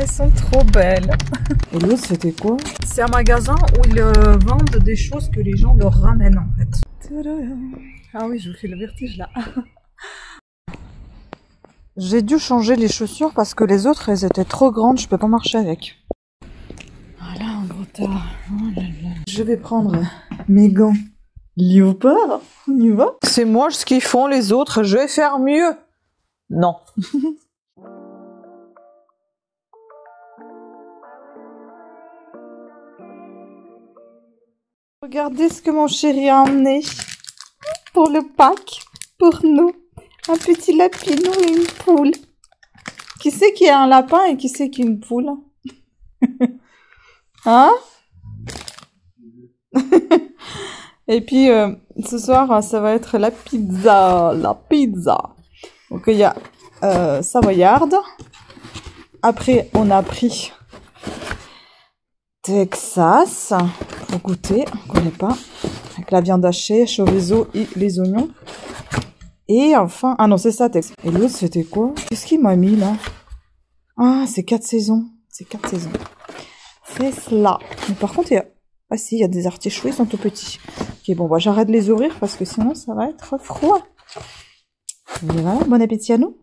Elles sont trop belles. Et l'autre, c'était quoi? C'est un magasin où ils vendent des choses que les gens leur ramènent en fait. Ah oui, je vous fais le vertige là. J'ai dû changer les chaussures parce que les autres, elles étaient trop grandes, je peux pas marcher avec. Voilà, en gros tas. Oh là là. Je vais prendre mes gants léopard. On y va? C'est moi ce qu'ils font les autres, je vais faire mieux. Non. Regardez ce que mon chéri a emmené pour le Pâques, pour nous. Un petit lapinou et une poule. Qui c'est qui a un lapin et qui c'est qui a une poule? Hein? Et puis, ce soir, ça va être la pizza. La pizza. Donc, il y a savoyarde. Après, on a pris Texas pour goûter. On connaît pas. Avec la viande hachée, chorizo et les oignons. Et enfin... Ah non, c'est ça, Texas. Et l'autre, c'était quoi? Qu'est-ce qu'il m'a mis, là? Ah, c'est 4 saisons. C'est 4 saisons. C'est cela. Mais par contre, il y a... Ah si, il y a des artichauts, ils sont tout petits. Ok, bon, bah, j'arrête de les ouvrir parce que sinon, ça va être froid. Et voilà, bon appétit à nous.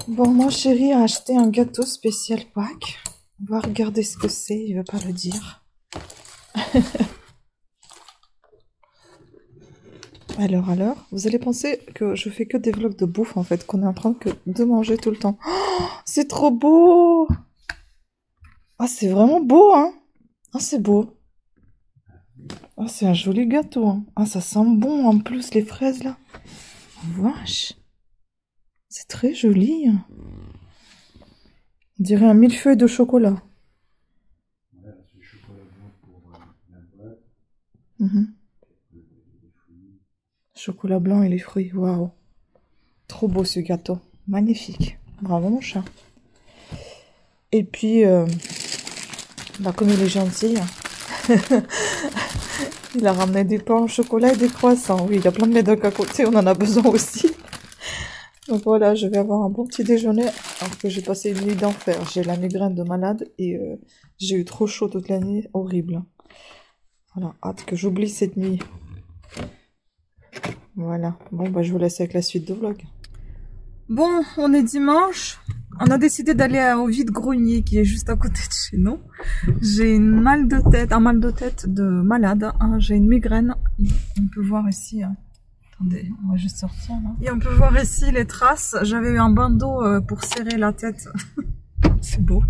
Bon, mon chéri a acheté un gâteau spécial Pâques. On va regarder ce que c'est, il veut pas le dire. Alors, vous allez penser que je fais que des vlogs de bouffe, en fait, qu'on est en train de manger tout le temps. Oh, c'est trop beau! Ah, c'est vraiment beau, hein? Ah, c'est beau. Ah, c'est un joli gâteau, hein. Ah, ça sent bon, en plus, les fraises, là. Oh, vache. C'est très joli. Hein. On dirait un millefeuille de chocolat. Chocolat blanc et les fruits, waouh. Trop beau ce gâteau, magnifique. Bravo mon chat. Et puis, bah, comme il est gentil, il a ramené des pains au chocolat et des croissants. Oui, il y a plein de médocs à côté, on en a besoin aussi. Donc voilà, je vais avoir un bon petit déjeuner alors que j'ai passé une nuit d'enfer. J'ai la migraine de malade et j'ai eu trop chaud toute la nuit, horrible. Voilà, hâte que j'oublie cette nuit. Voilà, bon bah je vous laisse avec la suite de vlog. Bon, on est dimanche. On a décidé d'aller au vide-grenier qui est juste à côté de chez nous. J'ai un mal de tête de malade. Hein. J'ai une migraine. On peut voir ici. Hein. Attendez, on va juste sortir là. Et on peut voir ici les traces. J'avais eu un bandeau pour serrer la tête. C'est beau.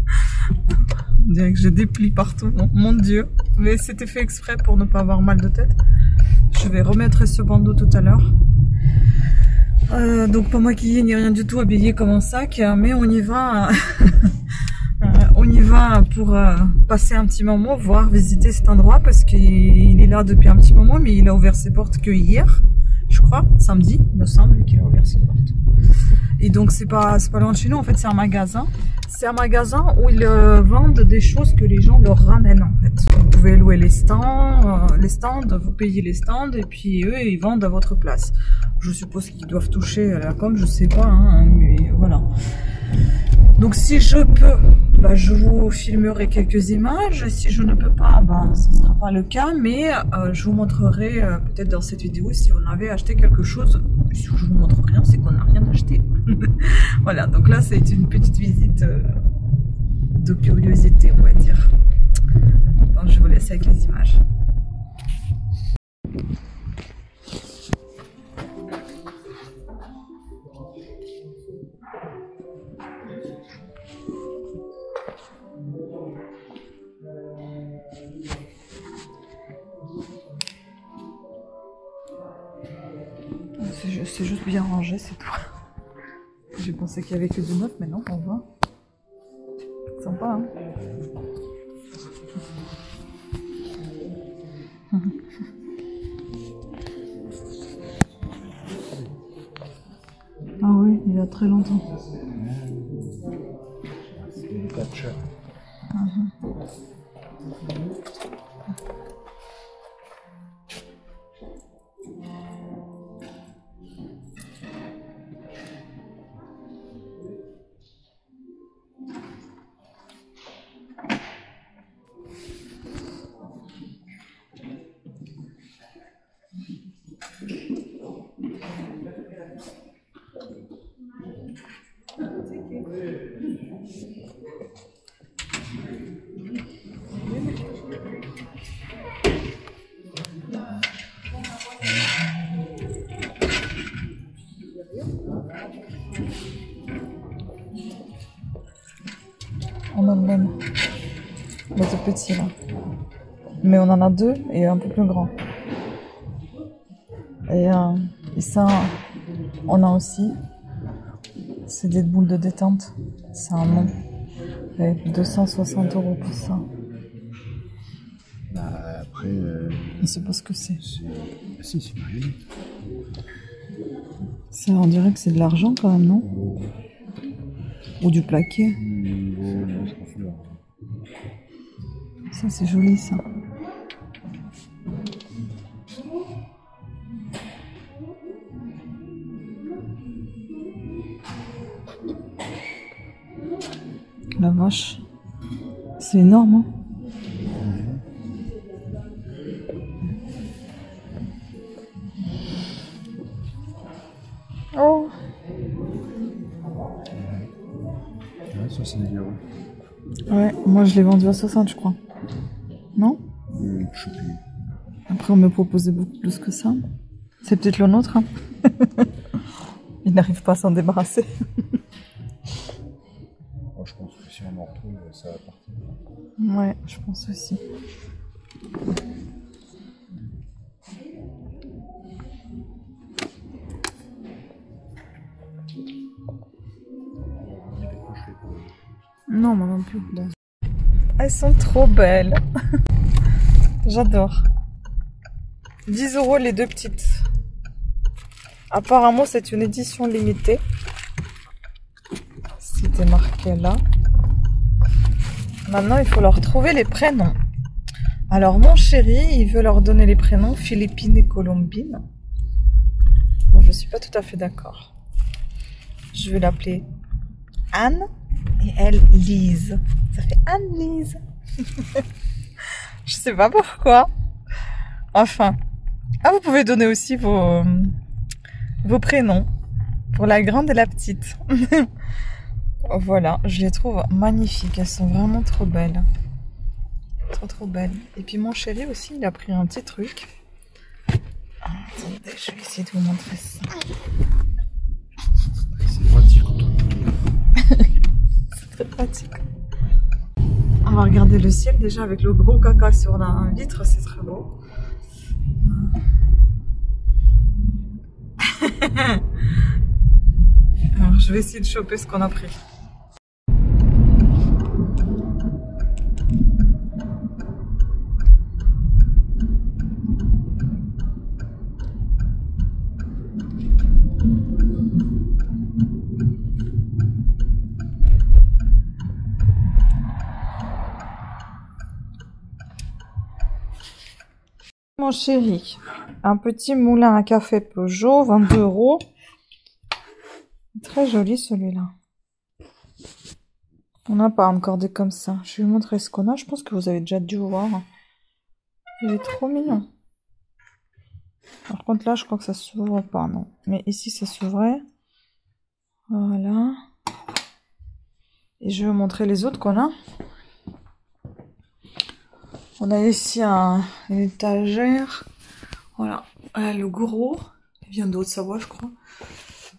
On dirait que je déplie partout. Non, mon Dieu. Mais c'était fait exprès pour ne pas avoir mal de tête. Je vais remettre ce bandeau tout à l'heure. Donc pas maquillée ni rien du tout, habillée comme un sac, mais on y va, on y va pour passer un petit moment, voir, visiter cet endroit parce qu'il est là depuis un petit moment, mais il a ouvert ses portes que hier, je crois, samedi, il me semble qu'il a ouvert ses portes. Et donc c'est pas loin de chez nous, en fait c'est un magasin. C'est un magasin où ils vendent des choses que les gens leur ramènent en fait. Vous pouvez louer les stands, vous payez les stands et puis eux ils vendent à votre place. Je suppose qu'ils doivent toucher à la com, je sais pas, hein, mais voilà. Donc si je peux, bah, je vous filmerai quelques images. Si je ne peux pas, bah, ce ne sera pas le cas, mais je vous montrerai peut-être dans cette vidéo si on avait acheté quelque chose. Si je vous montre rien, c'est qu'on n'a rien acheté. Voilà, donc là c'est une petite visite de curiosité, on va dire. Bon, je vous laisse avec les images. C'est juste bien rangé, c'est tout. J'ai pensé qu'il y avait que du neuf, mais non, on voit. Sympa, hein. Ah oui, il y a très longtemps. On a le même. Le tout petit là. Mais on en a deux et un peu plus grand. Et ça, on a aussi. C'est des boules de détente. C'est un nom. Et 260 € pour ça. Bah, après. Je sais pas ce que c'est. Ah si, c'est rien. Ça, on dirait que c'est de l'argent quand même, non? Ou du plaqué. Ça, c'est joli ça. La vache. C'est énorme, hein? Oh! Ouais, 70 €. Ouais, moi je l'ai vendu à 60, je crois. Non? Je sais plus. Après, on me proposait beaucoup plus que ça. C'est peut-être le nôtre, hein? Il n'arrive pas à s'en débarrasser. Oh, je pense que si on en retrouve, ça va partir. Ouais, je pense aussi. Non, moi non plus. Bon. Elles sont trop belles. J'adore. 10 € les deux petites. Apparemment, c'est une édition limitée. C'était marqué là. Maintenant, il faut leur trouver les prénoms. Alors, mon chéri, il veut leur donner les prénoms Philippine et Colombine. Bon, je suis pas tout à fait d'accord. Je vais l'appeler Anne et elle Lise. Ça fait Anne-Lise. Je sais pas pourquoi. Enfin. Ah, vous pouvez donner aussi vos prénoms pour la grande et la petite. Voilà, je les trouve magnifiques. Elles sont vraiment trop belles. Trop belles. Et puis mon chéri aussi, il a pris un petit truc. Attendez, je vais essayer de vous montrer ça. C'est pratique. C'est très pratique. On va regarder le ciel déjà avec le gros caca sur la vitre, c'est très beau. Alors je vais essayer de choper ce qu'on a pris. Mon chéri, un petit moulin à café Peugeot, 22 €. Très joli celui-là. On n'a pas encore des comme ça. Je vais vous montrer ce qu'on a. Je pense que vous avez déjà dû voir. Il est trop mignon. Par contre là, je crois que ça s'ouvre pas, non. Mais ici, ça s'ouvrait. Voilà. Et je vais vous montrer les autres qu'on a. On a ici une étagère. Voilà. Le gros. Il vient de Haute-Savoie, je crois.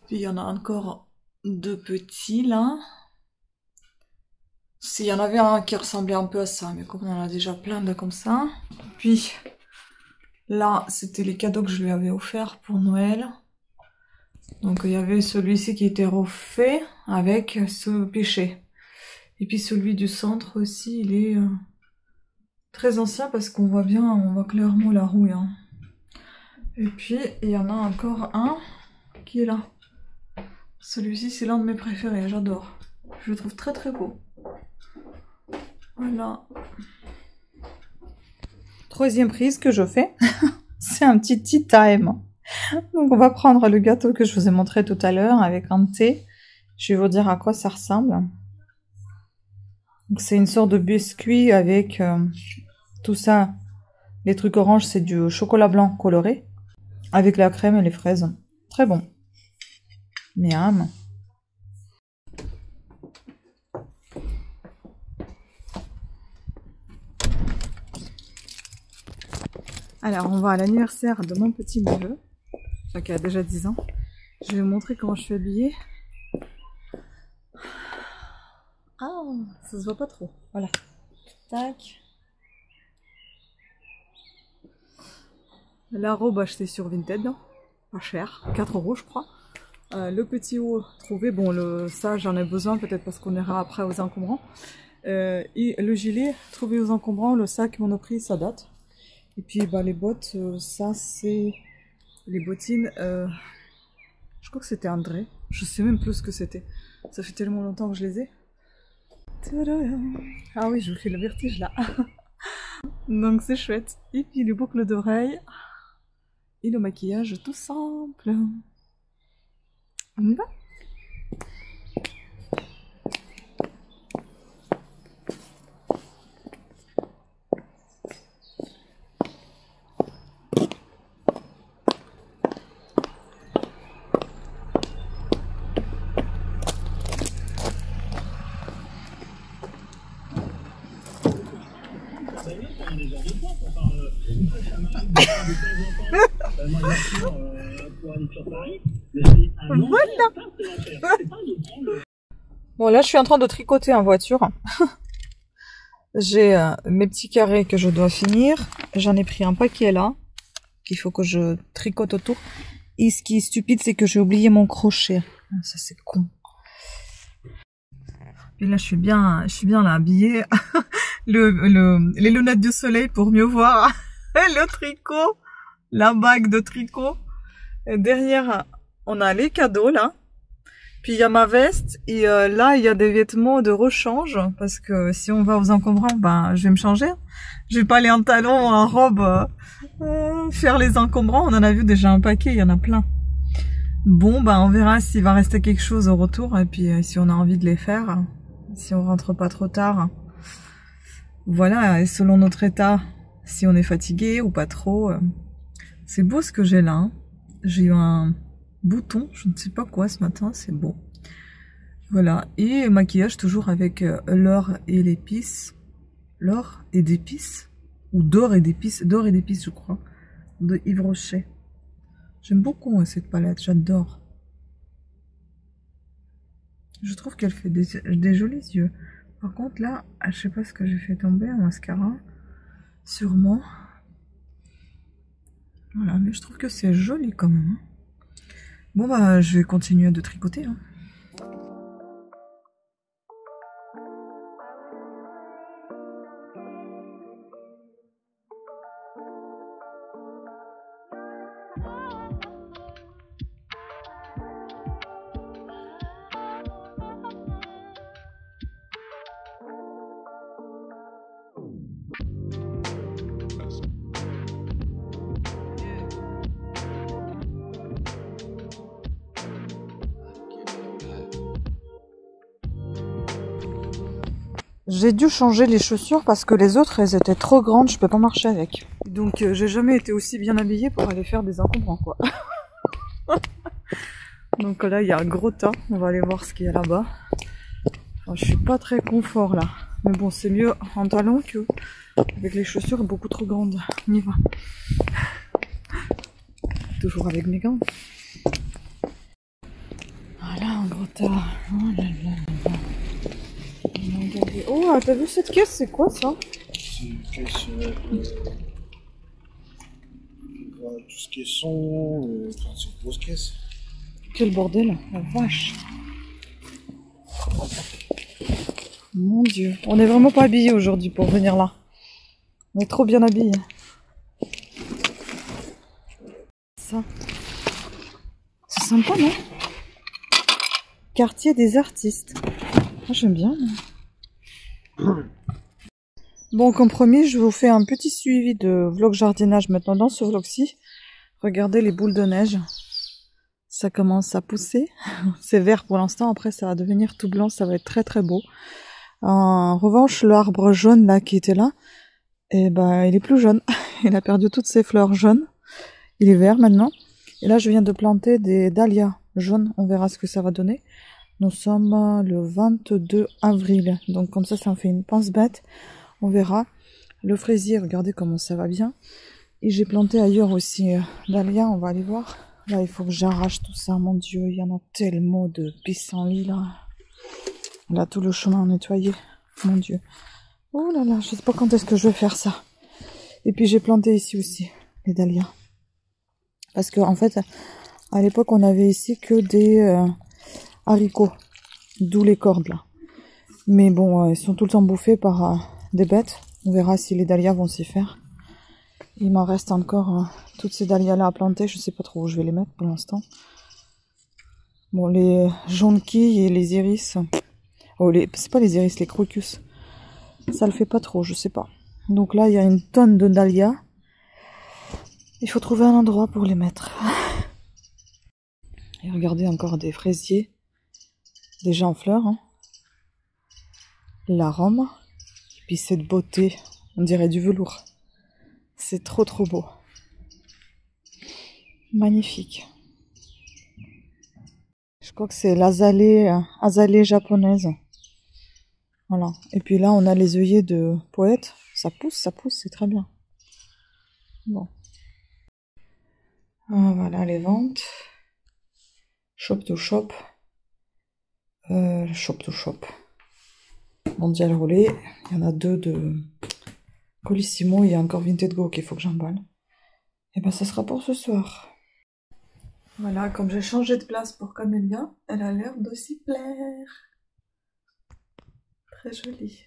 Puis il y en a encore deux petits là. S'il y en avait un qui ressemblait un peu à ça, mais comme on en a déjà plein de comme ça. Puis là, c'était les cadeaux que je lui avais offerts pour Noël. Donc il y avait celui-ci qui était refait avec ce péché. Et puis celui du centre aussi, il est très ancien parce qu'on voit bien, on voit clairement la rouille. Hein. Et puis il y en a encore un qui est là. Celui-ci, c'est l'un de mes préférés, j'adore. Je le trouve très beau. Voilà. Troisième prise que je fais, c'est un petit tea time. Donc on va prendre le gâteau que je vous ai montré tout à l'heure avec un thé. Je vais vous dire à quoi ça ressemble. C'est une sorte de biscuit avec tout ça. Les trucs oranges, c'est du chocolat blanc coloré avec la crème et les fraises. Très bon. Miam. Alors, on va à l'anniversaire de mon petit neveu, enfin, qui a déjà 10 ans. Je vais vous montrer comment je suis habillée. Oh. ça se voit pas trop. Voilà. Tac. La robe achetée sur Vinted, pas cher, 4 € je crois. Le petit haut trouvé, bon ça j'en ai besoin peut-être parce qu'on ira après aux encombrants. Et le gilet trouvé aux encombrants, le sac Monoprix ça date. Et puis bah, les bottes, ça c'est les bottines, je crois que c'était André, je sais même plus ce que c'était. Ça fait tellement longtemps que je les ai. Ah oui, je vous fais le vertige là. Donc c'est chouette. Et puis les boucles d'oreilles. Et le maquillage tout simple. On y va? Voilà. Bon là je suis en train de tricoter en voiture. J'ai mes petits carrés que je dois finir. J'en ai pris un paquet là, qu'il faut que je tricote autour. Et ce qui est stupide, c'est que j'ai oublié mon crochet. Ça c'est con. Et là je suis bien là habillée. Les lunettes du soleil pour mieux voir le tricot, la bague de tricot. Et derrière on a les cadeaux là. Puis il y a ma veste et là il y a des vêtements de rechange parce que si on va aux encombrants, ben je vais me changer. Je vais pas aller en talons ou en robe faire les encombrants. On en a vu déjà un paquet, il y en a plein. Bon ben on verra s'il va rester quelque chose au retour et puis si on a envie de les faire, si on rentre pas trop tard. Voilà, et selon notre état, si on est fatigué ou pas trop. C'est beau ce que j'ai là. Hein. J'ai eu un bouton, je ne sais pas quoi ce matin, c'est beau. Voilà, et maquillage toujours avec l'or et l'épice. L'or et d'épices, ou d'or et d'épices je crois, de Yves Rocher. J'aime beaucoup cette palette, j'adore. Je trouve qu'elle fait des jolis yeux. Par contre là, je sais pas ce que j'ai fait tomber, un mascara, sûrement. Voilà, mais je trouve que c'est joli quand même. Bon bah je vais continuer de tricoter. Hein. J'ai dû changer les chaussures parce que les autres, elles étaient trop grandes, je peux pas marcher avec. Donc j'ai jamais été aussi bien habillée pour aller faire des encombrants, quoi. Donc là, il y a un gros tas, on va aller voir ce qu'il y a là-bas. Enfin, je suis pas très confort là. Mais bon, c'est mieux en talons que avec les chaussures beaucoup trop grandes. On y va. Toujours avec mes gants. Voilà, un gros tas. Oh là là là là. Oh, t'as vu cette caisse? C'est quoi ça? C'est une caisse tout ce qui est son, c'est une grosse caisse. Quel bordel, la vache. Mon Dieu, on est vraiment pas habillés aujourd'hui pour venir là. On est trop bien habillés. Ça, c'est sympa, non? Quartier des artistes. Ah, j'aime bien. Bon, comme promis, je vous fais un petit suivi de vlog jardinage maintenant dans ce vlog-ci. Regardez les boules de neige. Ça commence à pousser. C'est vert pour l'instant, après ça va devenir tout blanc, ça va être très très beau. En revanche, l'arbre jaune là qui était là, eh ben, il est plus jaune. Il a perdu toutes ses fleurs jaunes. Il est vert maintenant. Et là, je viens de planter des dahlias jaunes. On verra ce que ça va donner. Nous sommes le 22 avril. Donc comme ça me fait une pince bête. On verra. Le fraisier, regardez comment ça va bien. Et j'ai planté ailleurs aussi dahlias. On va aller voir. Là, il faut que j'arrache tout ça. Mon Dieu, il y en a tellement de pissenlits là. Là, tout le chemin nettoyé. Mon Dieu. Oh là là, je sais pas quand est-ce que je vais faire ça. Et puis j'ai planté ici aussi, les dahlias. Parce que en fait, à l'époque, on avait ici que des haricots. D'où les cordes là. Mais bon, ils sont tout le temps bouffés par des bêtes. On verra si les dahlias vont s'y faire. Il m'en reste encore toutes ces dahlias là à planter. Je sais pas trop où je vais les mettre pour l'instant. Bon, les jonquilles et les iris. Oh, c'est pas les iris, les crocus. Ça le fait pas trop, je sais pas. Donc là, il y a une tonne de dahlias. Il faut trouver un endroit pour les mettre. Et regardez encore des fraisiers. Déjà en fleurs. Hein. L'arôme. Et puis cette beauté. On dirait du velours. C'est trop trop beau. Magnifique. Je crois que c'est l'azalée japonaise. Voilà. Et puis là, on a les œillets de poète. Ça pousse, c'est très bien. Bon. Ah, voilà les ventes. Shop to shop. Shop to shop. Mondial roulé. Il y en a 2 de Colissimo. Il y a encore Vinted Go qu'il faut que j'emballe. Et ben ça sera pour ce soir. Voilà, comme j'ai changé de place pour Camélia, elle a l'air de s'y plaire. Très jolie.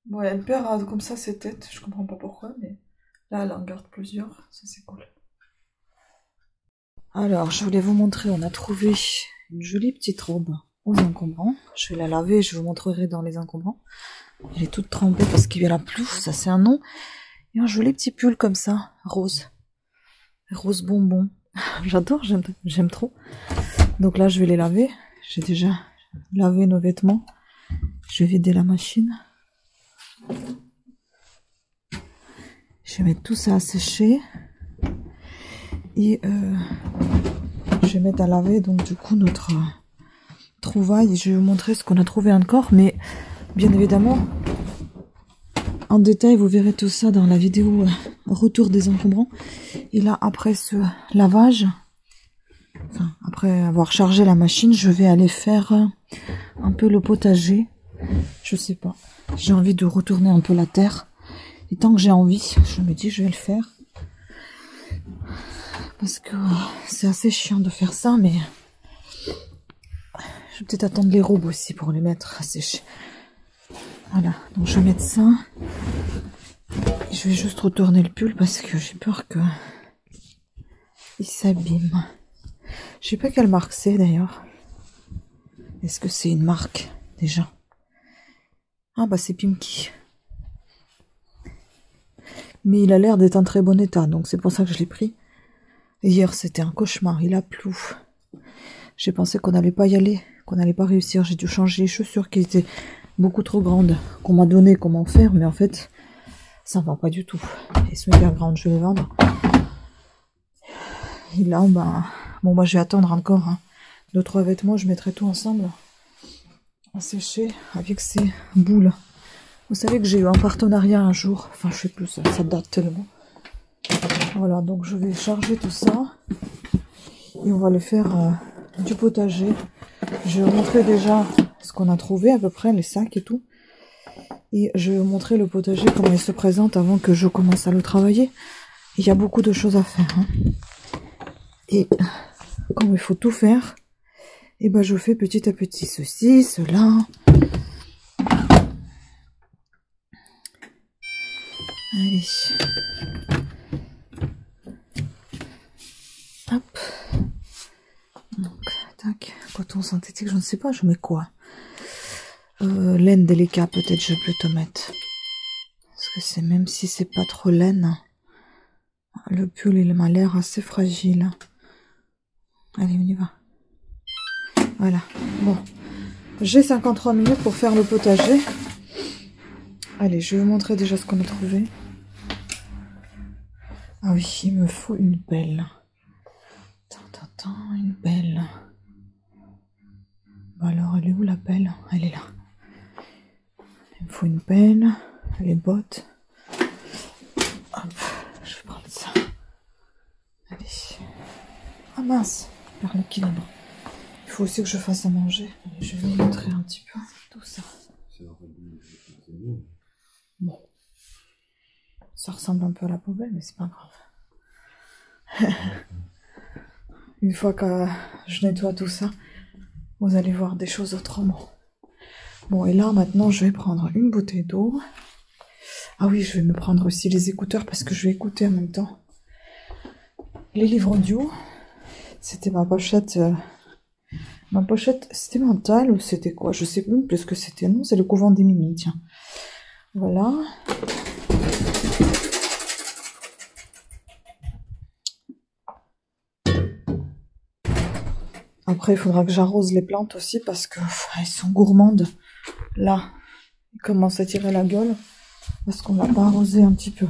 Bon, elle perd comme ça ses têtes, je comprends pas pourquoi, mais là elle en garde plusieurs, ça c'est cool. Alors, je voulais vous montrer, on a trouvé une jolie petite robe aux encombrants. Je vais la laver, je vous montrerai dans les encombrants. Elle est toute trempée parce qu'il y a la pluie, ça c'est un nom. Et un joli petit pull comme ça, rose. Rose bonbon. J'adore, j'aime trop. Donc là, je vais les laver. J'ai déjà lavé nos vêtements. Je vais vider la machine. Je vais mettre tout ça à sécher. Et je vais mettre à laver donc du coup notre trouvaille. Je vais vous montrer ce qu'on a trouvé encore. Mais bien évidemment, en détail, vous verrez tout ça dans la vidéo retour des encombrants. Et là, après ce lavage, enfin, après avoir chargé la machine, je vais aller faire un peu le potager. Je sais pas. J'ai envie de retourner un peu la terre. Et tant que j'ai envie, je me dis je vais le faire. Parce que c'est assez chiant de faire ça, mais je vais peut-être attendre les robes aussi pour les mettre à sécher. Voilà, donc je vais mettre ça. Je vais juste retourner le pull parce que j'ai peur que il s'abîme. Je sais pas quelle marque c'est d'ailleurs. Est-ce que c'est une marque déjà? Ah bah c'est Pimki. Mais il a l'air d'être en très bon état, donc c'est pour ça que je l'ai pris. Hier c'était un cauchemar, il a plu. J'ai pensé qu'on n'allait pas y aller, qu'on n'allait pas réussir. J'ai dû changer les chaussures qui étaient beaucoup trop grandes, qu'on m'a donné comment faire, mais en fait ça va pas du tout. Elles sont hyper grandes, je vais les vendre. Et là, bah, bon, moi je vais attendre encore 2-3 vêtements, je mettrai tout ensemble à sécher avec ces boules. Vous savez que j'ai eu un partenariat un jour, enfin je sais plus, ça date tellement. Voilà, donc je vais charger tout ça et on va aller faire du potager. Je vais vous montrer déjà ce qu'on a trouvé à peu près, les sacs et tout. Et je vais vous montrer le potager, comment il se présente avant que je commence à le travailler. Il y a beaucoup de choses à faire. Hein. Et comme il faut tout faire, et ben je fais petit à petit ceci, cela. Allez. Hop. Donc, tac. Coton synthétique, je ne sais pas, je mets quoi? Laine délicat, peut-être je vais plutôt mettre. Parce que c'est, même si c'est pas trop laine, le pull il m'a l'air assez fragile. Allez, on y va. Voilà. Bon. J'ai 53 minutes pour faire le potager. Allez, je vais vous montrer déjà ce qu'on a trouvé. Ah oui, il me faut une pelle. Attends, une pelle. Bon alors, elle est où la pelle? Elle est là. Il me faut une pelle, les bottes. Hop, je vais prendre ça. Allez. Ah mince, je perds l'équilibre. Il faut aussi que je fasse à manger. Je vais vous montrer un petit peu tout ça. Bon. Ça ressemble un peu à la poubelle, mais c'est pas grave. Une fois que je nettoie tout ça, vous allez voir des choses autrement. Bon, et là, maintenant, je vais prendre une bouteille d'eau. Ah oui, je vais me prendre aussi les écouteurs parce que je vais écouter en même temps les livres audio. C'était ma pochette. Ma pochette, c'était mentale ou c'était quoi? Je sais même plus ce que c'était. Non, c'est le couvent des minuit, tiens. Voilà. Après, il faudra que j'arrose les plantes aussi parce que elles sont gourmandes. Là, ils commencent à tirer la gueule parce qu'on n'a pas arrosé un petit peu.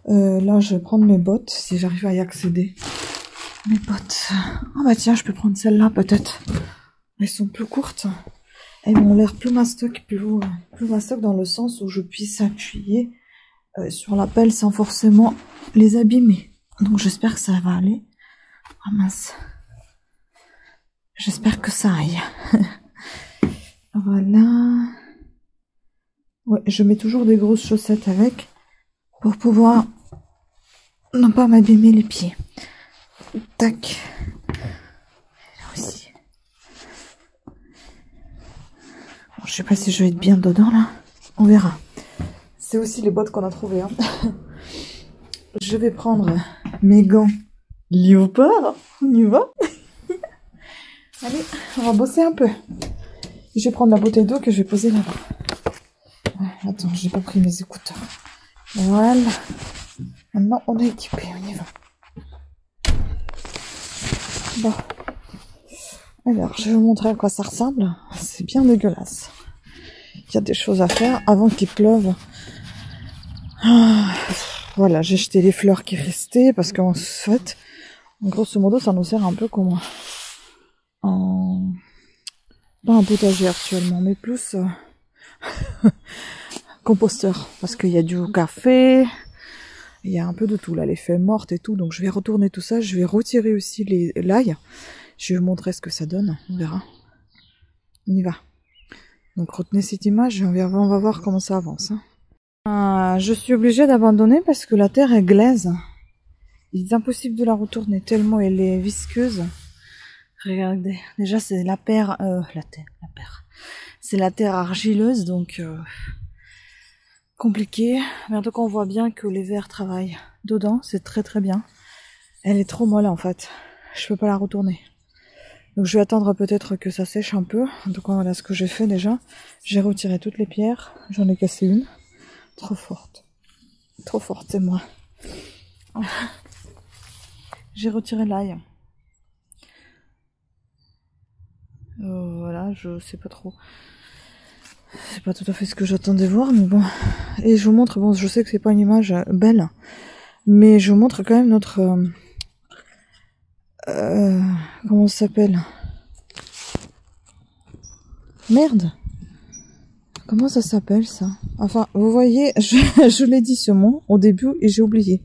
Là, je vais prendre mes bottes si j'arrive à y accéder. Mes bottes. Ah bah tiens, je peux prendre celle-là peut-être. Elles sont plus courtes. Elles ont l'air plus mastoc, plus mastoc dans le sens où je puisse appuyer sur la pelle sans forcément les abîmer. Donc j'espère que ça va aller. Ah mince. J'espère que ça aille. Voilà. Ouais, je mets toujours des grosses chaussettes avec pour pouvoir ne pas m'abîmer les pieds. Tac. Là aussi. Bon, je sais pas si je vais être bien dedans là. On verra. C'est aussi les bottes qu'on a trouvées. Hein. Je vais prendre mes gants léopard. On y va. Allez, on va bosser un peu. Je vais prendre la bouteille d'eau que je vais poser là-bas. Attends, j'ai pas pris mes écouteurs. Voilà. Maintenant, on est équipé, on y va. Bon. Alors, je vais vous montrer à quoi ça ressemble. C'est bien dégueulasse. Il y a des choses à faire avant qu'il pleuve. Voilà, j'ai jeté les fleurs qui restaient parce qu'en fait, grosso modo, ça nous sert un peu comme pas un potager actuellement, mais plus composteur, parce qu'il y a du café, il y a un peu de tout là, les feuilles mortes et tout, donc je vais retourner tout ça, je vais retirer aussi l'ail, je vais vous montrer ce que ça donne, on verra. On y va. Donc retenez cette image et on va voir comment ça avance. Hein. Je suis obligée d'abandonner parce que la terre est glaise. Il est impossible de la retourner tellement elle est visqueuse. Regardez, déjà c'est la terre, c'est la terre argileuse, donc compliqué. Mais en tout cas, on voit bien que les vers travaillent dedans, c'est très très bien. Elle est trop molle en fait, je peux pas la retourner. Donc je vais attendre peut-être que ça sèche un peu. En tout cas, voilà ce que j'ai fait déjà. J'ai retiré toutes les pierres, j'en ai cassé une. Trop forte, c'est moi. J'ai retiré l'ail. Voilà, je sais pas trop. C'est pas tout à fait ce que j'attendais voir, mais bon. Et je vous montre, bon, je sais que c'est pas une image belle, mais je vous montre quand même notre... comment ça s'appelle? Merde! Comment ça s'appelle ça? Enfin, vous voyez, je l'ai dit ce mot au début et j'ai oublié.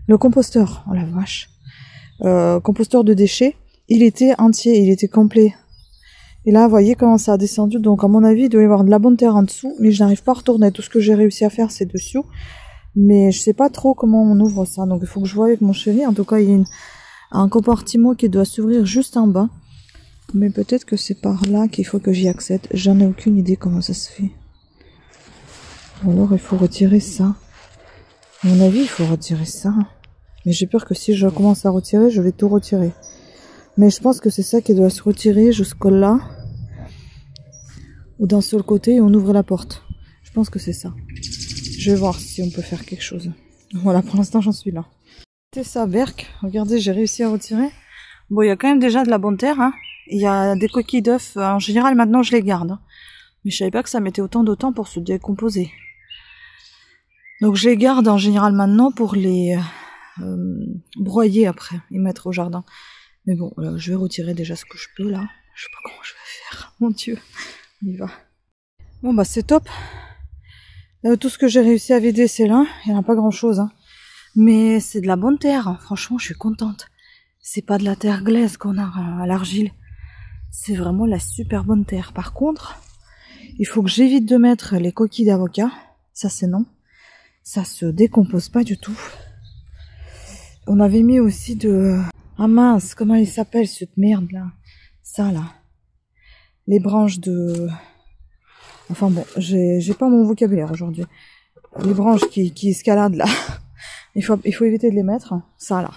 Le composteur, oh la vache. Composteur de déchets, il était entier, il était complet. Et là, vous voyez comment ça a descendu. Donc, à mon avis, il doit y avoir de la bonne terre en dessous. Mais je n'arrive pas à retourner. Tout ce que j'ai réussi à faire, c'est dessus. Mais je sais pas trop comment on ouvre ça. Donc, il faut que je voie avec mon chéri. En tout cas, il y a un compartiment qui doit s'ouvrir juste en bas. Mais peut-être que c'est par là qu'il faut que j'y accède. J'en ai aucune idée comment ça se fait. Ou alors, il faut retirer ça. À mon avis, il faut retirer ça. Mais j'ai peur que si je commence à retirer, je vais tout retirer. Mais je pense que c'est ça qui doit se retirer jusqu'au là. Ou d'un seul côté et on ouvre la porte. Je pense que c'est ça. Je vais voir si on peut faire quelque chose. Voilà, pour l'instant j'en suis là. C'est ça, Berk. Regardez, j'ai réussi à retirer. Bon, il y a quand même déjà de la bonne terre. Hein. Il y a des coquilles d'œufs. En général, maintenant je les garde. Hein. Mais je savais pas que ça mettait autant de temps pour se décomposer. Donc je les garde en général maintenant pour les broyer après et mettre au jardin. Mais bon, je vais retirer déjà ce que je peux là. Je sais pas comment je vais faire. Mon Dieu, on y va. Bon bah c'est top. Tout ce que j'ai réussi à vider c'est là. Il n'y en a pas grand chose. Hein. Mais c'est de la bonne terre. Hein. Franchement, je suis contente. C'est pas de la terre glaise qu'on a à l'argile. c'est vraiment la super bonne terre. Par contre, il faut que j'évite de mettre les coquilles d'avocat. Ça c'est non. Ça se décompose pas du tout. On avait mis aussi de... Ah mince, comment il s'appelle cette merde là? Ça là. Les branches de... Enfin bon, j'ai pas mon vocabulaire aujourd'hui. Les branches qui escaladent là. Il faut éviter de les mettre. Ça là.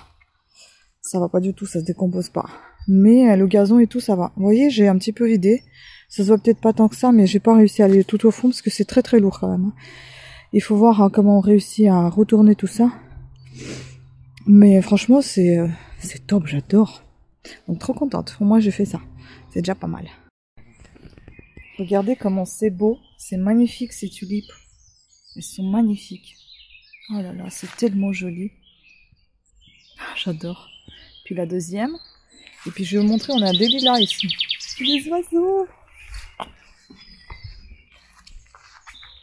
Ça va pas du tout, ça se décompose pas. Mais le gazon et tout, ça va. Vous voyez, j'ai un petit peu vidé. Ça se voit peut-être pas tant que ça, mais j'ai pas réussi à aller tout au fond parce que c'est très très lourd quand même. Il faut voir comment on réussit à retourner tout ça. Mais franchement, c'est top, j'adore. Donc trop contente. Moi, j'ai fait ça. C'est déjà pas mal. Regardez comment c'est beau. C'est magnifique ces tulipes. Elles sont magnifiques. Oh là là, c'est tellement joli. J'adore. Puis la deuxième. Et puis je vais vous montrer, on a des lilas ici. Des oiseaux.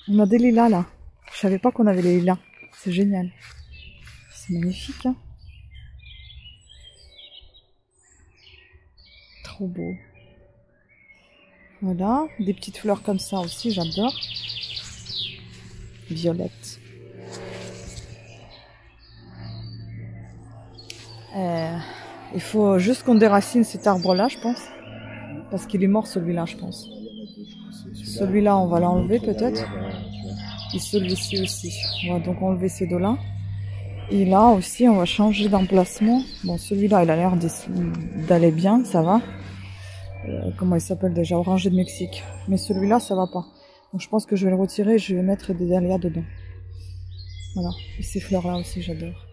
On a des lilas là. Je savais pas qu'on avait les lilas. C'est génial. C'est magnifique, hein. Trop beau. Voilà, des petites fleurs comme ça aussi, j'adore. Violette. Il faut juste qu'on déracine cet arbre-là, je pense. Parce qu'il est mort celui-là, je pense. Celui-là, on va l'enlever peut-être. Et celui-ci aussi. On va donc enlever ces deux-là. Et là aussi, on va changer d'emplacement. Bon, celui-là, il a l'air d'aller bien, ça va. Comment il s'appelle déjà? Oranger de Mexique. Mais celui-là, ça va pas. Donc je pense que je vais le retirer et je vais mettre des dahlias dedans. Voilà. Et ces fleurs-là aussi, j'adore.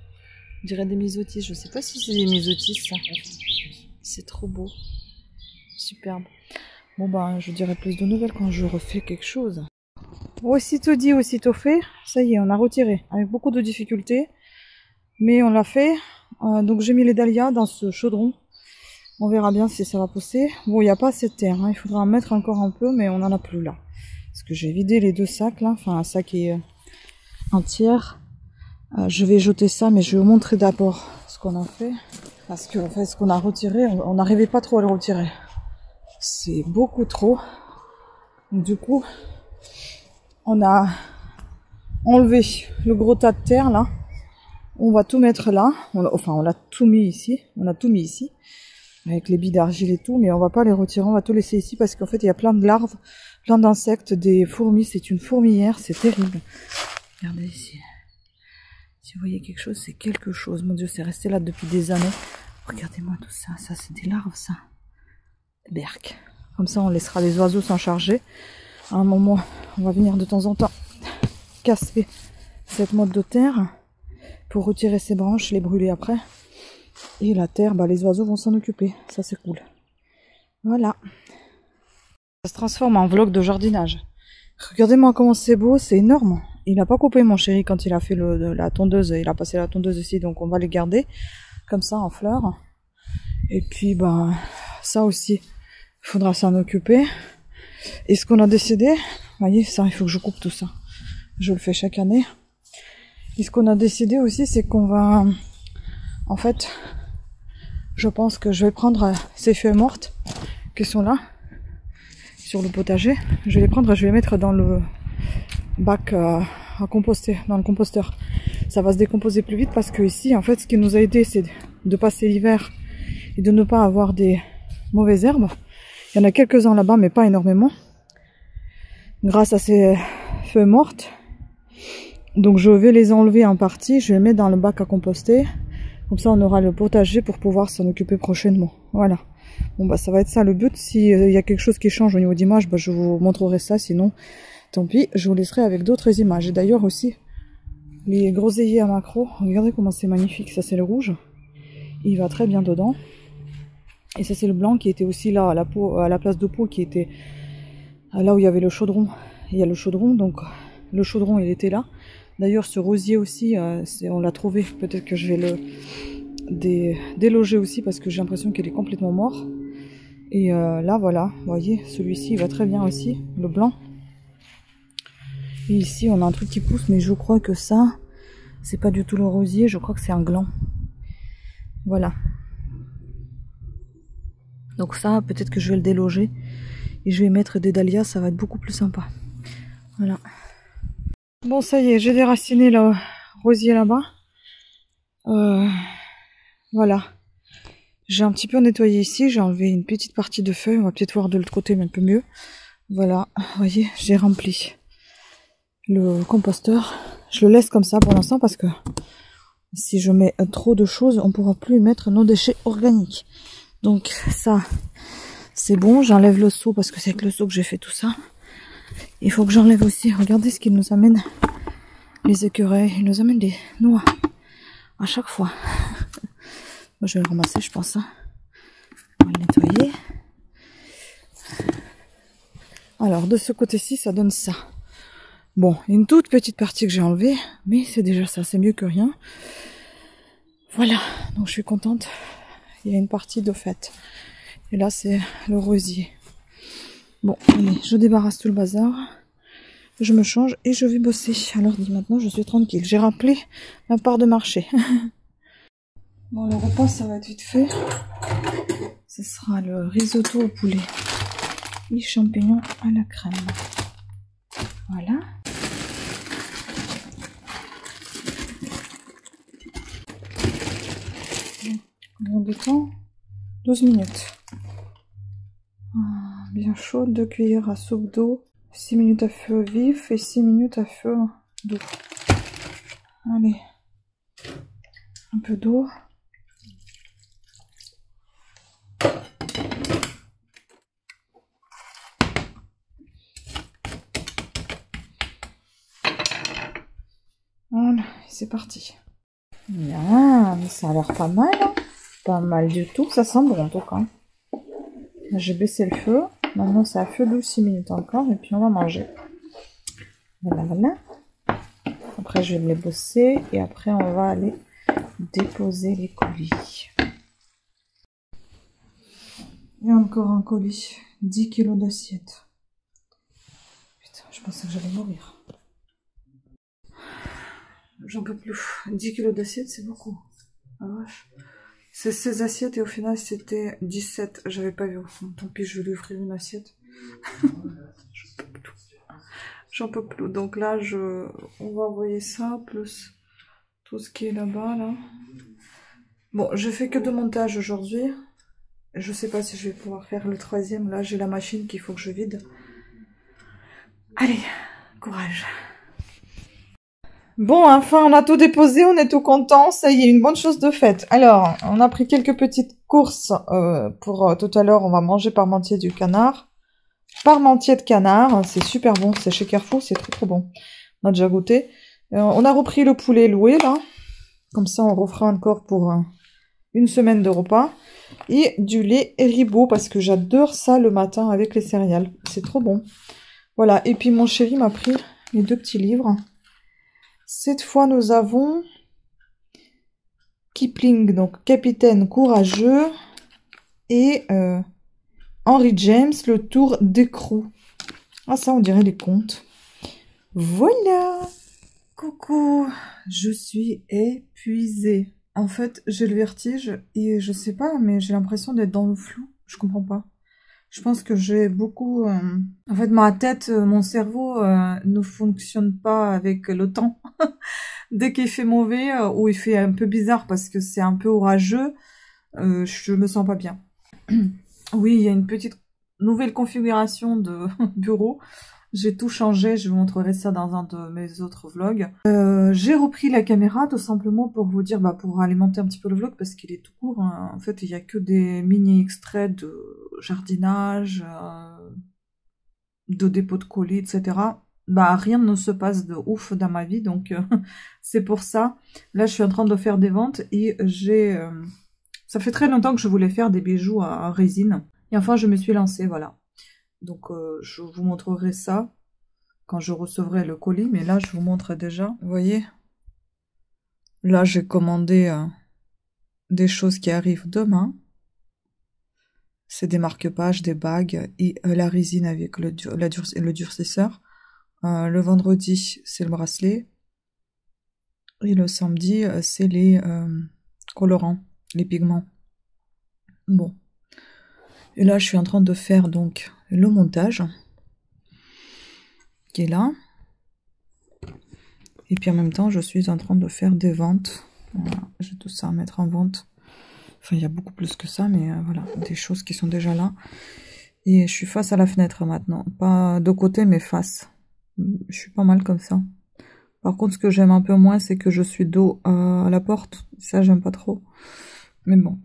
On dirait des myosotis. Je sais pas si c'est des myosotis, ça. C'est trop beau. Superbe. Bon, ben, je dirai plus de nouvelles quand je refais quelque chose. Aussitôt dit, aussitôt fait. Ça y est, on a retiré. Avec beaucoup de difficultés. Mais on l'a fait. Donc j'ai mis les dahlias dans ce chaudron. On verra bien si ça va pousser. Bon, il n'y a pas assez de terre. Hein. Il faudra en mettre encore un peu, mais on n'en a plus là. Parce que j'ai vidé les deux sacs là. Enfin, un sac est entier. Je vais jeter ça, mais je vais vous montrer d'abord ce qu'on a fait. Parce que en fait, ce qu'on a retiré, on n'arrivait pas trop à le retirer. C'est beaucoup trop. Donc, du coup, on a enlevé le gros tas de terre là. On va tout mettre là. On l'a tout mis ici. On a tout mis ici. Avec les billes d'argile et tout, mais on va pas les retirer, on va tout laisser ici parce qu'en fait il y a plein de larves, plein d'insectes, des fourmis, c'est une fourmilière, c'est terrible. Regardez ici. Si vous voyez quelque chose, c'est quelque chose. Mon Dieu, c'est resté là depuis des années. Regardez-moi tout ça, ça c'est des larves ça. Berk. Comme ça on laissera les oiseaux s'en charger. À un moment, on va venir de temps en temps casser cette motte de terre pour retirer ces branches, les brûler après. Et la terre, bah, les oiseaux vont s'en occuper. Ça, c'est cool. Voilà. Ça se transforme en vlog de jardinage. Regardez-moi comment c'est beau, c'est énorme. Il n'a pas coupé mon chéri quand il a fait la tondeuse. Il a passé la tondeuse ici, donc on va les garder comme ça en fleurs. Et puis, bah, ça aussi, il faudra s'en occuper. Et ce qu'on a décidé, vous voyez, ça, il faut que je coupe tout ça. Je le fais chaque année. Et ce qu'on a décidé aussi, c'est qu'on va... En fait, je pense que je vais prendre ces feuilles mortes qui sont là, sur le potager. Je vais les prendre et je vais les mettre dans le bac à composter, dans le composteur. Ça va se décomposer plus vite parce que ici, en fait, ce qui nous a aidé, c'est de passer l'hiver et de ne pas avoir des mauvaises herbes. Il y en a quelques-uns là-bas, mais pas énormément. Grâce à ces feuilles mortes. Donc je vais les enlever en partie, je vais les mettre dans le bac à composter. Comme ça, on aura le potager pour pouvoir s'en occuper prochainement. Voilà. Bon, bah, ça va être ça le but. S'il y a quelque chose qui change au niveau d'image, bah, je vous montrerai ça. Sinon, tant pis, je vous laisserai avec d'autres images. Et d'ailleurs aussi, les groseilliers à macro. Regardez comment c'est magnifique. Ça, c'est le rouge. Il va très bien dedans. Et ça, c'est le blanc qui était aussi là, à la place de pot, qui était là où il y avait le chaudron. Il y a le chaudron, donc le chaudron, il était là. D'ailleurs, ce rosier aussi, on l'a trouvé. Peut-être que je vais le déloger aussi parce que j'ai l'impression qu'il est complètement mort. Et là, voilà, vous voyez, celui-ci, il va très bien aussi, le blanc. Et ici, on a un truc qui pousse, mais je crois que ça, c'est pas du tout le rosier, je crois que c'est un gland. Voilà. Donc ça, peut-être que je vais le déloger. Et je vais mettre des dahlias, ça va être beaucoup plus sympa. Voilà. Bon, ça y est, j'ai déraciné le rosier là-bas. Voilà. J'ai un petit peu nettoyé ici, j'ai enlevé une petite partie de feuilles. On va peut-être voir de l'autre côté, mais un peu mieux. Voilà, vous voyez, j'ai rempli le composteur. Je le laisse comme ça pour l'instant parce que si je mets trop de choses, on pourra plus y mettre nos déchets organiques. Donc ça, c'est bon. J'enlève le seau parce que c'est avec le seau que j'ai fait tout ça. Il faut que j'enlève aussi, regardez ce qu'il nous amène. Les écureuils, ils nous amènent des noix à chaque fois. Moi, je vais le ramasser, je pense. Hein. On va le nettoyer. Alors, de ce côté-ci, ça donne ça. Bon, une toute petite partie que j'ai enlevée, mais c'est déjà ça, c'est mieux que rien. Voilà, donc je suis contente. Il y a une partie de fait. Et là, c'est le rosier. Bon, allez, je débarrasse tout le bazar. Je me change et je vais bosser. Alors, maintenant, je suis tranquille. J'ai rappelé ma part de marché. Bon, le repas, ça va être vite fait. Ce sera le risotto au poulet. Les champignons à la crème. Voilà. Combien de temps? 12 minutes. Bien chaud, 2 cuillères à soupe d'eau, 6 minutes à feu vif et 6 minutes à feu doux. Allez. Un peu d'eau. Voilà, c'est parti. Bien, mais ça a l'air pas mal, hein. Pas mal du tout, ça sent bon en tout cas. J'ai baissé le feu, maintenant c'est à feu doux 6 minutes encore et puis on va manger. Voilà, voilà. Après je vais me les bosser et après on va aller déposer les colis. Et encore un colis, 10 kg d'assiettes. Putain, je pensais que j'allais mourir. J'en peux plus. 10 kg d'assiettes, c'est beaucoup. Ah vache. C'est 16 assiettes et au final c'était 17. J'avais pas vu. Tant pis, je vais lui offrir une assiette. J'en peux plus. Donc là, on va envoyer ça, plus tout ce qui est là-bas, là. Bon, je fais que 2 montages aujourd'hui. Je sais pas si je vais pouvoir faire le 3e. Là, j'ai la machine qu'il faut que je vide. Allez, courage. Bon, enfin, on a tout déposé, on est tout content. Ça y est, une bonne chose de faite. Alors, on a pris quelques petites courses pour tout à l'heure. On va manger parmentier du canard. Parmentier de canard, c'est super bon. C'est chez Carrefour, c'est trop bon. On a déjà goûté. On a repris le poulet loué, là. Comme ça, on refera encore pour une semaine de repas. Et du lait Haribo, parce que j'adore ça le matin avec les céréales. C'est trop bon. Voilà, et puis mon chéri m'a pris les 2 petits livres. Cette fois, nous avons Kipling, donc Capitaine Courageux, et Henry James, Le Tour d'écrou. Ah ça, on dirait les contes. Voilà. Coucou, je suis épuisée. En fait, j'ai le vertige et je sais pas, mais j'ai l'impression d'être dans le flou. Je comprends pas. Je pense que j'ai beaucoup... En fait, ma tête, mon cerveau ne fonctionne pas avec le temps. Dès qu'il fait mauvais ou il fait un peu bizarre parce que c'est un peu orageux, je me sens pas bien. Oui, il y a une petite nouvelle configuration de bureau. J'ai tout changé, je vous montrerai ça dans un de mes autres vlogs. J'ai repris la caméra tout simplement pour vous dire, pour alimenter un petit peu le vlog parce qu'il est tout court. Hein. En fait, il n'y a que des mini-extraits de jardinage, de dépôt de colis, etc. Rien ne se passe de ouf dans ma vie, donc c'est pour ça. Là, je suis en train de faire des ventes et j'ai... ça fait très longtemps que je voulais faire des bijoux à résine. Et enfin, je me suis lancée, voilà. Donc, je vous montrerai ça quand je recevrai le colis. Mais là, je vous montre déjà. Vous voyez? Là, j'ai commandé des choses qui arrivent demain. C'est des marque-pages, des bagues et la résine avec le durcisseur. Le vendredi, c'est le bracelet. Et le samedi, c'est les colorants, les pigments. Bon. Et là, je suis en train de faire donc le montage qui est là. Et puis en même temps, je suis en train de faire des ventes. Voilà, j'ai tout ça à mettre en vente. Enfin, il y a beaucoup plus que ça, mais voilà, des choses qui sont déjà là. Et je suis face à la fenêtre maintenant. Pas de côté, mais face. Je suis pas mal comme ça. Par contre, ce que j'aime un peu moins, c'est que je suis dos à la porte. Ça, j'aime pas trop. Mais bon.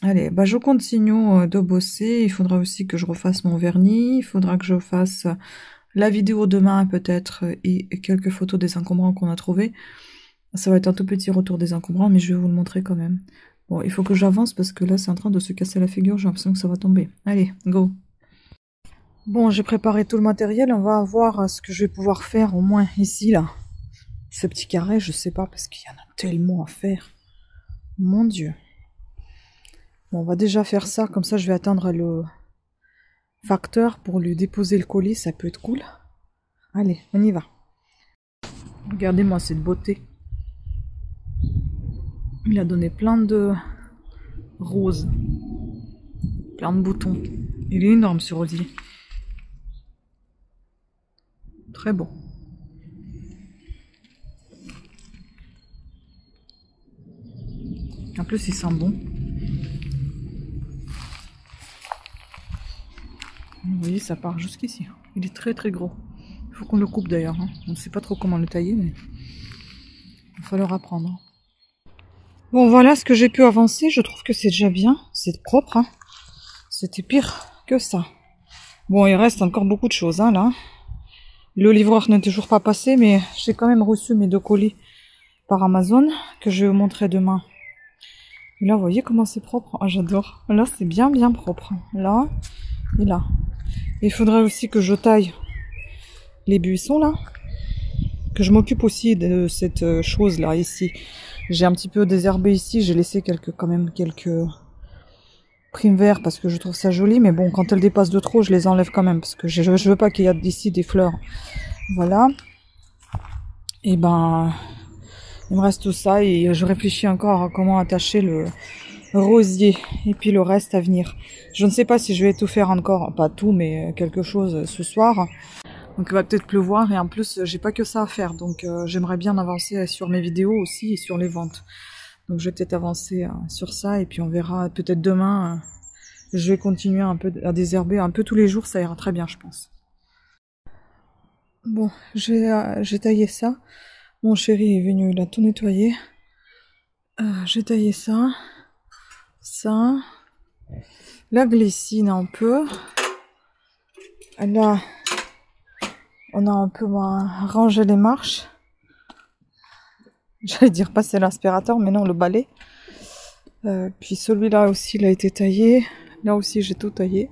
Allez, bah je continue de bosser. Il faudra aussi que je refasse mon vernis. Il faudra que je fasse la vidéo demain peut-être et quelques photos des encombrants qu'on a trouvés. Ça va être un tout petit retour des encombrants, mais je vais vous le montrer quand même. Bon, il faut que j'avance parce que là, c'est en train de se casser la figure. J'ai l'impression que ça va tomber. Allez, go! Bon, j'ai préparé tout le matériel. On va voir ce que je vais pouvoir faire au moins ici, là. Ce petit carré, je sais pas, parce qu'il y en a tellement à faire. Mon Dieu. Bon, on va déjà faire ça. Comme ça, je vais attendre le facteur pour lui déposer le colis. Ça peut être cool. Allez, on y va. Regardez-moi cette beauté. Il a donné plein de roses. Plein de boutons. Il est énorme, ce rosier. Très beau. En plus, il sent bon. Vous voyez, ça part jusqu'ici. Il est très très gros. Il faut qu'on le coupe d'ailleurs. Hein. On ne sait pas trop comment le tailler, mais il va falloir apprendre. Bon, voilà ce que j'ai pu avancer. Je trouve que c'est déjà bien. C'est propre. Hein. C'était pire que ça. Bon, il reste encore beaucoup de choses hein, là. Le livreur n'est toujours pas passé, mais j'ai quand même reçu mes 2 colis par Amazon que je vais vous montrer demain. Et là, vous voyez comment c'est propre. Ah, j'adore. Là, c'est bien bien propre. Là et là. Il faudrait aussi que je taille les buissons là. Que je m'occupe aussi de cette chose là ici. J'ai un petit peu désherbé ici. J'ai laissé quand même quelques primes verts parce que je trouve ça joli. Mais bon, quand elles dépassent de trop, je les enlève quand même. Parce que je veux pas qu'il y ait ici des fleurs. Voilà. Et ben, il me reste tout ça. Et je réfléchis encore à comment attacher le rosier. Et puis le reste à venir. Je ne sais pas si je vais tout faire encore. Pas tout, mais quelque chose ce soir. Donc il va peut-être pleuvoir. Et en plus, j'ai pas que ça à faire. Donc j'aimerais bien avancer sur mes vidéos aussi et sur les ventes. Donc je vais peut-être avancer sur ça. Et puis on verra peut-être demain. Je vais continuer un peu à désherber. Un peu tous les jours. Ça ira très bien, je pense. Bon, j'ai taillé ça. Mon chéri est venu, il a tout nettoyé. J'ai taillé ça. Ça. La glycine un peu. Là, on a un peu rangé les marches. J'allais dire passer l'aspirateur, mais non, le balai. Puis celui-là aussi, il a été taillé. Là aussi, j'ai tout taillé.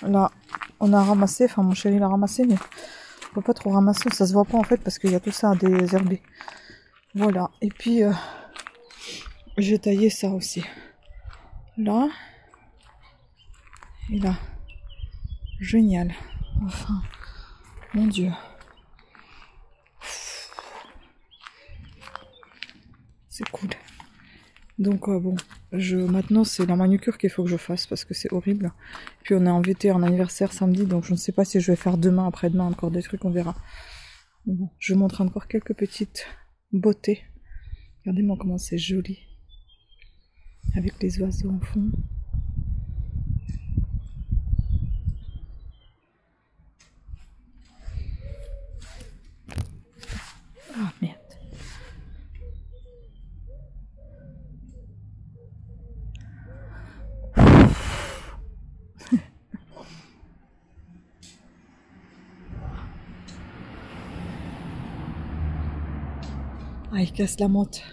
Là, on a ramassé, enfin mon chéri l'a ramassé, mais on peut pas trop ramasser, ça se voit pas en fait parce qu'il y a tout ça à désherber. Voilà, et puis j'ai taillé ça aussi. Là, et là. Génial. Enfin, mon Dieu. C'est cool. Donc bon, maintenant c'est la manucure qu'il faut que je fasse parce que c'est horrible. Puis on est invité en anniversaire samedi, donc je ne sais pas si je vais faire demain, après-demain encore des trucs, on verra. Bon, je vous montre encore quelques petites beautés. Regardez-moi comment c'est joli. Avec les oiseaux en fond. Ah merde. Ah, il casse la menthe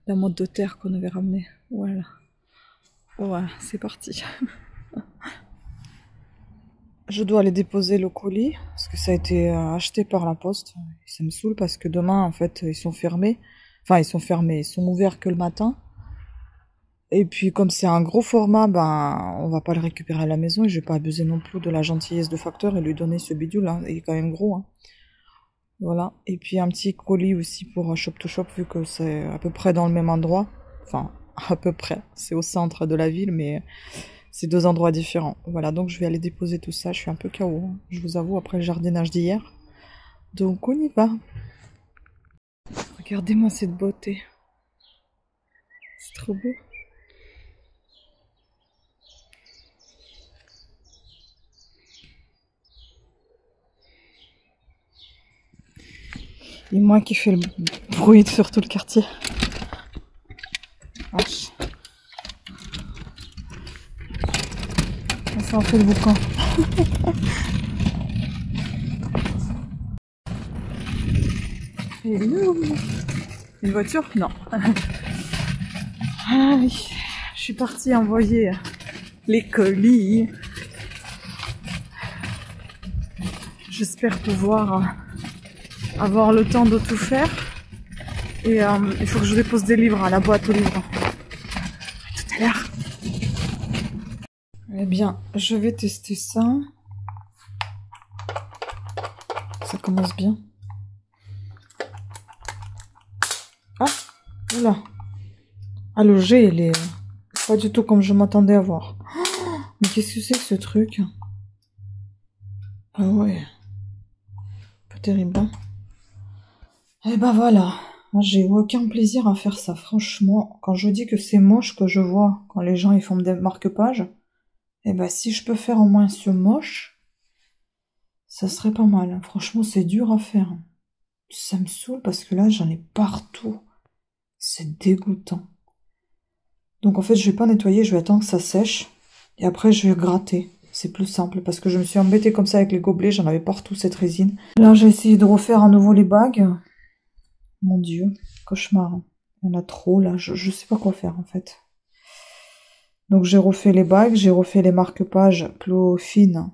de terre qu'on avait ramenée. Voilà. Voilà, c'est parti. Je dois aller déposer le colis, parce que ça a été acheté par la poste. Ça me saoule parce que demain, en fait, ils sont fermés. Enfin, ils sont fermés, ils sont ouverts que le matin. Et puis, comme c'est un gros format, ben, on va pas le récupérer à la maison. Et je vais pas abuser non plus de la gentillesse de facteur et lui donner ce bidule. Hein. Il est quand même gros, hein. Voilà. Et puis, un petit colis aussi pour Shop to Shop, vu que c'est à peu près dans le même endroit. Enfin, à peu près. C'est au centre de la ville, mais C'est deux endroits différents. Voilà, donc je vais aller déposer tout ça. Je suis un peu KO, hein, je vous avoue, après le jardinage d'hier. Donc on y va. Regardez-moi cette beauté. C'est trop beau. Et moi qui fais le bruit sur tout le quartier. Vache. Ça en fait le boucan. Hello. Une voiture? Non. Ah oui. Je suis partie envoyer les colis. J'espère pouvoir avoir le temps de tout faire. Et il faut que je dépose des livres à la boîte aux livres. À tout à l'heure. Eh bien, je vais tester ça. Ça commence bien. Ah, voilà. Ah, le jet, il est pas du tout comme je m'attendais à voir. Oh, mais qu'est-ce que c'est que ce truc? Ah ouais. Pas terrible, hein. Eh ben voilà. J'ai aucun plaisir à faire ça, franchement. Quand je dis que c'est moche que je vois quand les gens ils font des marque-pages, eh ben si je peux faire au moins ce moche, ça serait pas mal. Franchement, c'est dur à faire. Ça me saoule parce que là, j'en ai partout. C'est dégoûtant. Donc en fait, je vais pas nettoyer, je vais attendre que ça sèche. Et après, je vais gratter. C'est plus simple parce que je me suis embêtée comme ça avec les gobelets, j'en avais partout cette résine. Là, j'ai essayé de refaire à nouveau les bagues. Mon Dieu, cauchemar. Il y en a trop là, je sais pas quoi faire en fait. Donc j'ai refait les bagues, j'ai refait les marque-pages plus fines,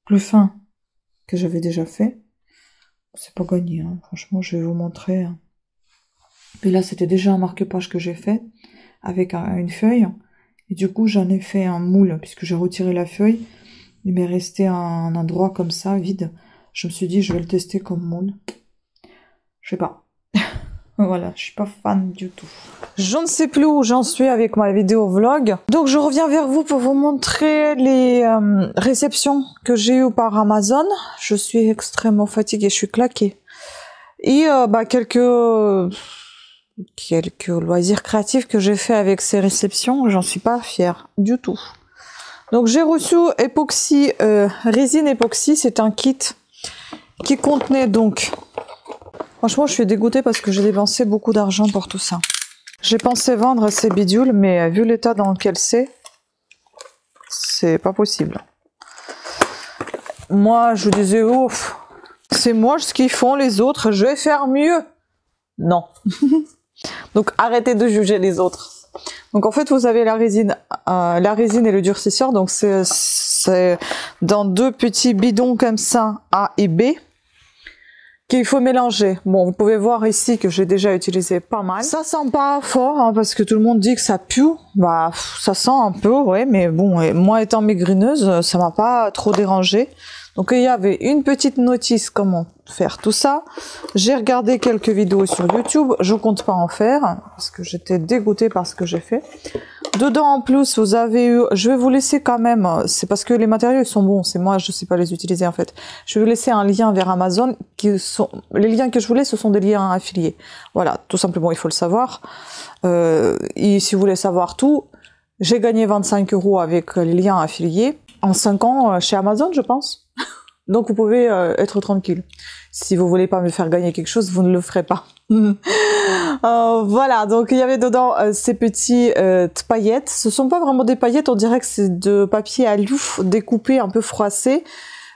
plus fins que j'avais déjà fait. C'est pas gagné, hein. Franchement, je vais vous montrer. Puis là, c'était déjà un marque-page que j'ai fait avec une feuille. Et du coup, j'en ai fait un moule puisque j'ai retiré la feuille. Il m'est resté un endroit comme ça, vide. Je me suis dit, je vais le tester comme moule. Je sais pas. Voilà, je suis pas fan du tout. Je ne sais plus où j'en suis avec ma vidéo vlog. Donc je reviens vers vous pour vous montrer les réceptions que j'ai eues par Amazon. Je suis extrêmement fatiguée, je suis claquée. Et quelques loisirs créatifs que j'ai fait avec ces réceptions, j'en suis pas fière du tout. Donc j'ai reçu époxy, résine époxy, c'est un kit qui contenait donc... Franchement, je suis dégoûtée parce que j'ai dépensé beaucoup d'argent pour tout ça. J'ai pensé vendre ces bidules, mais vu l'état dans lequel c'est pas possible. Moi, je disais, ouf, c'est moche ce qu'ils font les autres, je vais faire mieux. Non. Donc, arrêtez de juger les autres. Donc, en fait, vous avez la résine et le durcisseur. Donc, c'est dans deux petits bidons comme ça, A et B, qu'il faut mélanger. Bon, vous pouvez voir ici que j'ai déjà utilisé pas mal. Ça sent pas fort, hein, parce que tout le monde dit que ça pue. Bah, ça sent un peu, ouais, mais bon, et moi étant maigrineuse, ça m'a pas trop dérangé. Donc il y avait une petite notice comment faire tout ça. J'ai regardé quelques vidéos sur YouTube, je compte pas en faire, parce que j'étais dégoûtée par ce que j'ai fait. Dedans en plus, vous avez eu, je vais vous laisser quand même, c'est parce que les matériaux ils sont bons, c'est moi je sais pas les utiliser en fait. Je vais vous laisser un lien vers Amazon, les liens que je voulais ce sont des liens affiliés. Voilà, tout simplement il faut le savoir. Et si vous voulez savoir tout, j'ai gagné 25 € avec les liens affiliés en 5 ans chez Amazon je pense. Donc vous pouvez être tranquille. Si vous voulez pas me faire gagner quelque chose, vous ne le ferez pas. Voilà, donc il y avait dedans ces petites paillettes. Ce sont pas vraiment des paillettes, on dirait que c'est de papier alu découpé, un peu froissé.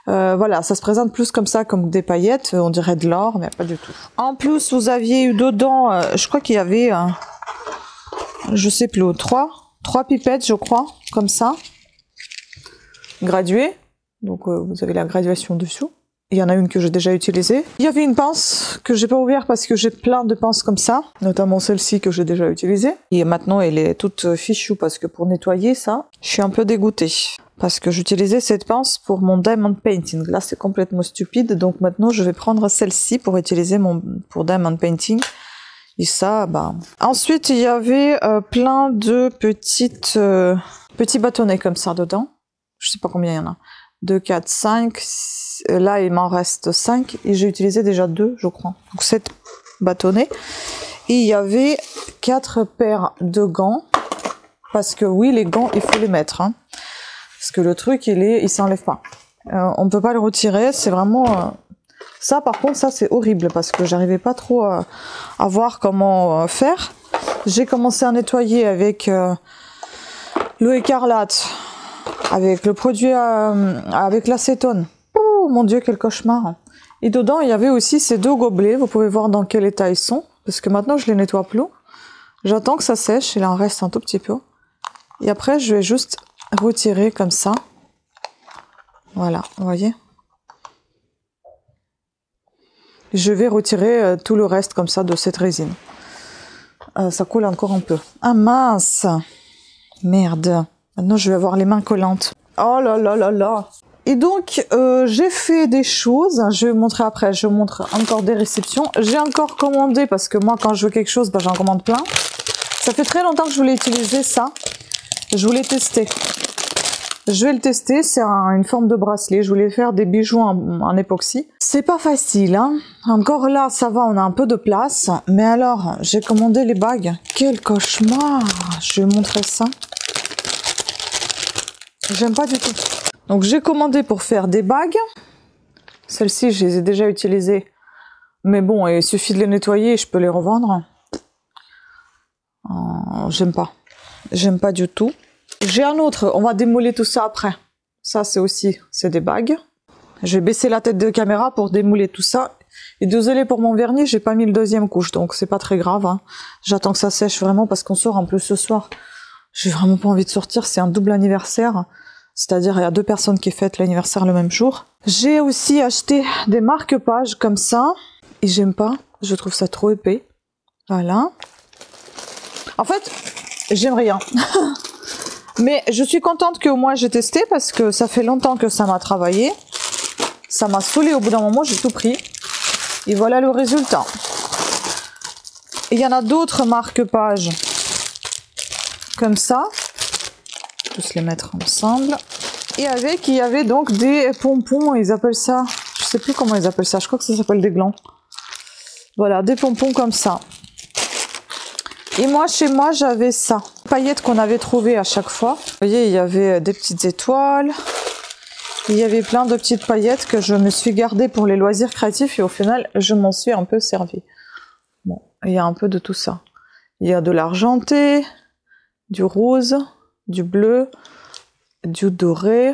Voilà, ça se présente plus comme ça, comme des paillettes. On dirait de l'or, mais pas du tout. En plus, vous aviez eu dedans, je crois qu'il y avait, je sais plus, trois pipettes, je crois, comme ça, graduées. Donc vous avez la graduation dessous. Il y en a une que j'ai déjà utilisée. Il y avait une pince que j'ai pas ouverte parce que j'ai plein de pinces comme ça, notamment celle-ci que j'ai déjà utilisée. Et maintenant elle est toute fichue parce que pour nettoyer ça, je suis un peu dégoûtée. Parce que j'utilisais cette pince pour mon diamond painting. Là c'est complètement stupide, donc maintenant je vais prendre celle-ci pour utiliser pour diamond painting. Et ça, bah... Ensuite il y avait plein de petites petits bâtonnets comme ça dedans. Je sais pas combien il y en a. 2, 4, 5. Là, il m'en reste 5. Et j'ai utilisé déjà 2, je crois. Donc 7 bâtonnets. Et il y avait 4 paires de gants. Parce que oui, les gants, il faut les mettre. Hein. Parce que le truc, il s'enlève pas. On peut pas le retirer. C'est vraiment... Ça, par contre, ça, c'est horrible. Parce que j'arrivais pas trop à voir comment faire. J'ai commencé à nettoyer avec l'eau écarlate. Avec le produit, avec l'acétone. Oh mon Dieu, quel cauchemar. Et dedans, il y avait aussi ces 2 gobelets. Vous pouvez voir dans quel état ils sont. Parce que maintenant, je les nettoie plus. J'attends que ça sèche. Il en reste un tout petit peu. Et après, je vais juste retirer comme ça. Voilà, vous voyez. Je vais retirer tout le reste comme ça de cette résine. Ça coule encore un peu. Ah mince. Merde. Maintenant, je vais avoir les mains collantes. Oh là là là là. Et donc, j'ai fait des choses. Je vais vous montrer après. Je vous montre encore des réceptions. J'ai encore commandé, parce que moi, quand je veux quelque chose, ben, j'en commande plein. Ça fait très longtemps que je voulais utiliser ça. Je voulais tester. Je vais le tester. C'est une forme de bracelet. Je voulais faire des bijoux en époxy. C'est pas facile, hein. Encore là, ça va, on a un peu de place. Mais alors, j'ai commandé les bagues. Quel cauchemar. Je vais vous montrer ça. J'aime pas du tout. Donc j'ai commandé pour faire des bagues. Celles-ci, je les ai déjà utilisées. Mais bon, il suffit de les nettoyer et je peux les revendre. J'aime pas. J'aime pas du tout. J'ai un autre, on va démoler tout ça après. Ça, c'est des bagues. Je vais baisser la tête de caméra pour démouler tout ça. Et désolé pour mon vernis, j'ai pas mis le 2e couche, donc c'est pas très grave. Hein. J'attends que ça sèche vraiment parce qu'on sort en plus ce soir. J'ai vraiment pas envie de sortir, c'est un double anniversaire. C'est-à-dire, il y a 2 personnes qui fêtent l'anniversaire le même jour. J'ai aussi acheté des marque-pages comme ça. Et j'aime pas, je trouve ça trop épais. Voilà. En fait, j'aime rien. Mais je suis contente qu'au moins j'ai testé parce que ça fait longtemps que ça m'a travaillé. Ça m'a saoulé au bout d'un moment, j'ai tout pris. Et voilà le résultat. Et il y en a d'autres marque-pages comme ça. Je vais les mettre ensemble. Et avec, il y avait donc des pompons, ils appellent ça, je sais plus comment ils appellent ça, je crois que ça s'appelle des glands. Voilà, des pompons comme ça. Et moi, chez moi, j'avais ça. Paillettes qu'on avait trouvées à chaque fois. Vous voyez, il y avait des petites étoiles. Il y avait plein de petites paillettes que je me suis gardées pour les loisirs créatifs et au final, je m'en suis un peu servi. Bon, il y a un peu de tout ça. Il y a de l'argenté, du rose, du bleu, du doré,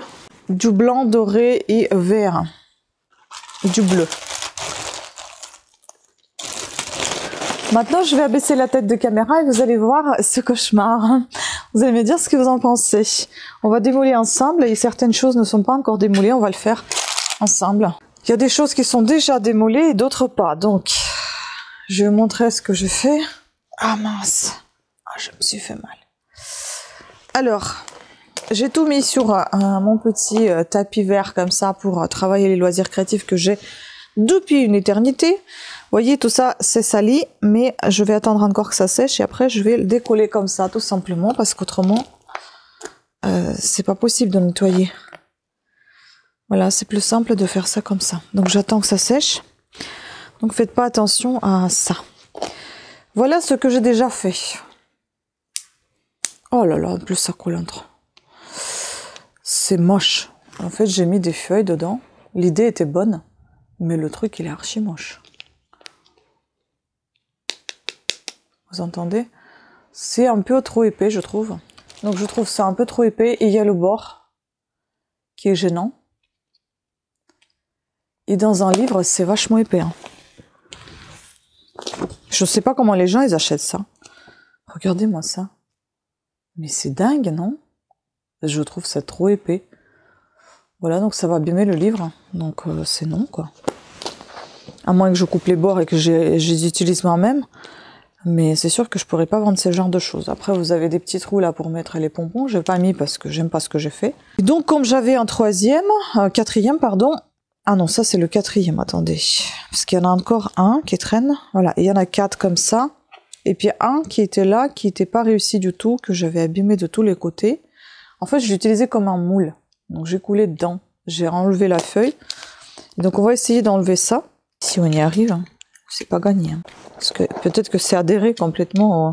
du blanc, doré et vert, du bleu. Maintenant, je vais abaisser la tête de caméra et vous allez voir ce cauchemar. Vous allez me dire ce que vous en pensez. On va démouler ensemble et certaines choses ne sont pas encore démoulées, on va le faire ensemble. Il y a des choses qui sont déjà démolées et d'autres pas, donc je vais vous montrer ce que j'ai fait. Ah mince, je me suis fait mal. Alors, j'ai tout mis sur mon petit tapis vert comme ça pour travailler les loisirs créatifs que j'ai depuis une éternité. Vous voyez, tout ça c'est sali, mais je vais attendre encore que ça sèche et après je vais le décoller comme ça tout simplement parce qu'autrement c'est pas possible de nettoyer. Voilà, c'est plus simple de faire ça comme ça. Donc j'attends que ça sèche. Donc faites pas attention à ça. Voilà ce que j'ai déjà fait. Oh là là, en plus ça coule entre. C'est moche. En fait, j'ai mis des feuilles dedans. L'idée était bonne, mais le truc, il est archi moche. Vous entendez? C'est un peu trop épais, je trouve. Donc je trouve ça un peu trop épais. Et il y a le bord qui est gênant. Et dans un livre, c'est vachement épais. Hein. Je sais pas comment les gens, ils achètent ça. Regardez-moi ça. Mais c'est dingue, non? Je trouve ça trop épais. Voilà, donc ça va abîmer le livre. Donc c'est non, quoi. À moins que je coupe les bords et que je les utilise moi-même. Mais c'est sûr que je pourrais pas vendre ce genre de choses. Après, vous avez des petits trous là pour mettre les pompons. J'ai pas mis parce que j'aime pas ce que j'ai fait. Et donc, comme j'avais un quatrième, pardon. Ah non, ça c'est le 4e, attendez. Parce qu'il y en a encore un qui traîne. Voilà, il y en a 4 comme ça. Et puis un qui était là, qui n'était pas réussi du tout, que j'avais abîmé de tous les côtés. En fait, je l'ai utilisé comme un moule. Donc j'ai coulé dedans. J'ai enlevé la feuille. Donc on va essayer d'enlever ça. Si on y arrive, hein, c'est pas gagné. Hein. Parce que peut-être que c'est adhéré complètement